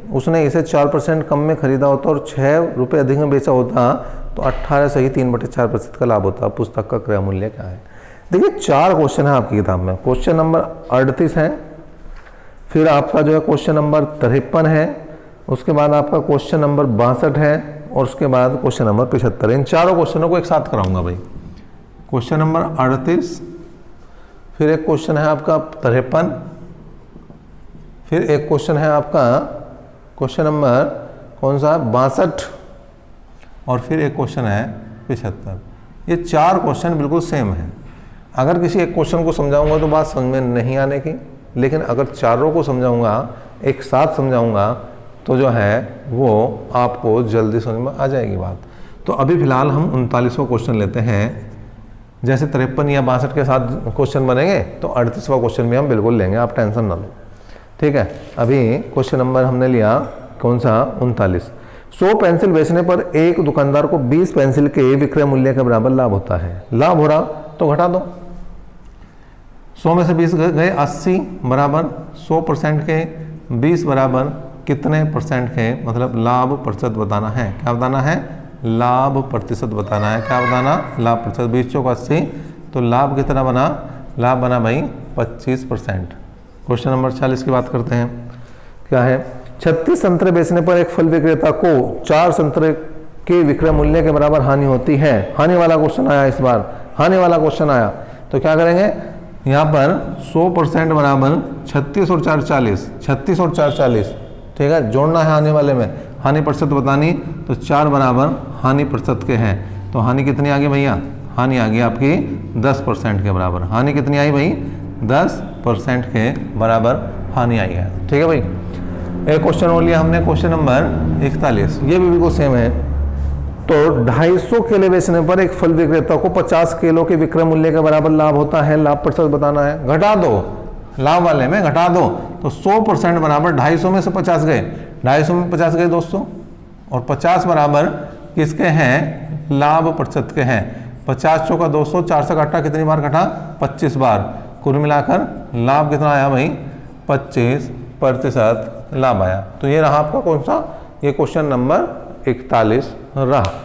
उसने इसे 4% कम में खरीदा होता और 6 रुपये अधिक में बेचा होता तो 18 सही 3/4% का लाभ होता। पुस्तक का क्रय मूल्य क्या है? देखिए 4 क्वेश्चन है आपकी किताब में। क्वेश्चन नंबर 38 है, फिर आपका जो है क्वेश्चन नंबर 53 है, उसके बाद आपका क्वेश्चन नंबर 62 है और उसके बाद क्वेश्चन नंबर 75। इन चारों क्वेश्चनों को एक साथ कराऊंगा भाई। क्वेश्चन नंबर 38, फिर एक क्वेश्चन है आपका 53, फिर एक क्वेश्चन है आपका क्वेश्चन नंबर कौन सा? 62 और फिर एक क्वेश्चन है 75। ये 4 क्वेश्चन बिल्कुल सेम है। अगर किसी एक क्वेश्चन को समझाऊंगा तो बात समझ में नहीं आने की, लेकिन अगर चारों को समझाऊंगा, एक साथ समझाऊंगा तो जो है वो आपको जल्दी समझ में आ जाएगी बात। तो अभी फिलहाल हम 39वां क्वेश्चन लेते हैं। जैसे 53 या 62 के साथ क्वेश्चन बनेंगे तो 38वां क्वेश्चन भी हम बिल्कुल लेंगे, आप टेंशन ना लो। ठीक है। अभी क्वेश्चन नंबर हमने लिया कौन सा? 39। 100 पेंसिल बेचने पर एक दुकानदार को 20 पेंसिल के विक्रय मूल्य के बराबर लाभ होता है। लाभ हो रहा तो घटा दो। 100 में से 20 गए 80 बराबर 100% के, 20 बराबर कितने परसेंट के? मतलब लाभ प्रतिशत बताना है। क्या बताना है? लाभ प्रतिशत बताना है। क्या बताना? लाभ प्रतिशत। 20 चौक 80, तो लाभ कितना बना? लाभ बना भाई 25%। क्वेश्चन नंबर 40 की बात करते हैं। क्या है? 36 संतरे बेचने पर एक फल विक्रेता को 4 संतरे के विक्रय मूल्य के बराबर हानि होती है। हानि वाला क्वेश्चन आया इस बार, हानि वाला क्वेश्चन आया। तो क्या करेंगे? यहाँ पर 100% बराबर 36 और 4 40, 36 और 4 40। ठीक है, जोड़ना है हानि वाले में, हानि प्रतिशत बतानी। तो 4 बराबर हानि प्रतिशत के हैं, तो हानि कितनी आ गई भैया? हानि आ गई आपकी 10% के बराबर। हानि कितनी आई भाई? 10% के बराबर हानि आई है। ठीक है भाई। एक क्वेश्चन और लिया हमने, क्वेश्चन नंबर 41। ये भी बिल्कुल सेम है। तो 250 केले बेचने पर एक फल विक्रेता को 50 किलो के विक्रय मूल्य के बराबर लाभ होता है। लाभ प्रतिशत बताना है। घटा दो, लाभ वाले में घटा दो। तो 100% बराबर 250 में से 50 गए, 250 में 50 गए दोस्तों, और 50 बराबर किसके हैं? लाभ प्रतिशत के हैं। 50 चौका 200, 4 से काटा कितनी बार कटा? 25 बार। कुल मिलाकर लाभ कितना आया भाई? 25% लाभ आया। तो ये रहा आपका कौन सा? ये क्वेश्चन नंबर 41 रहा।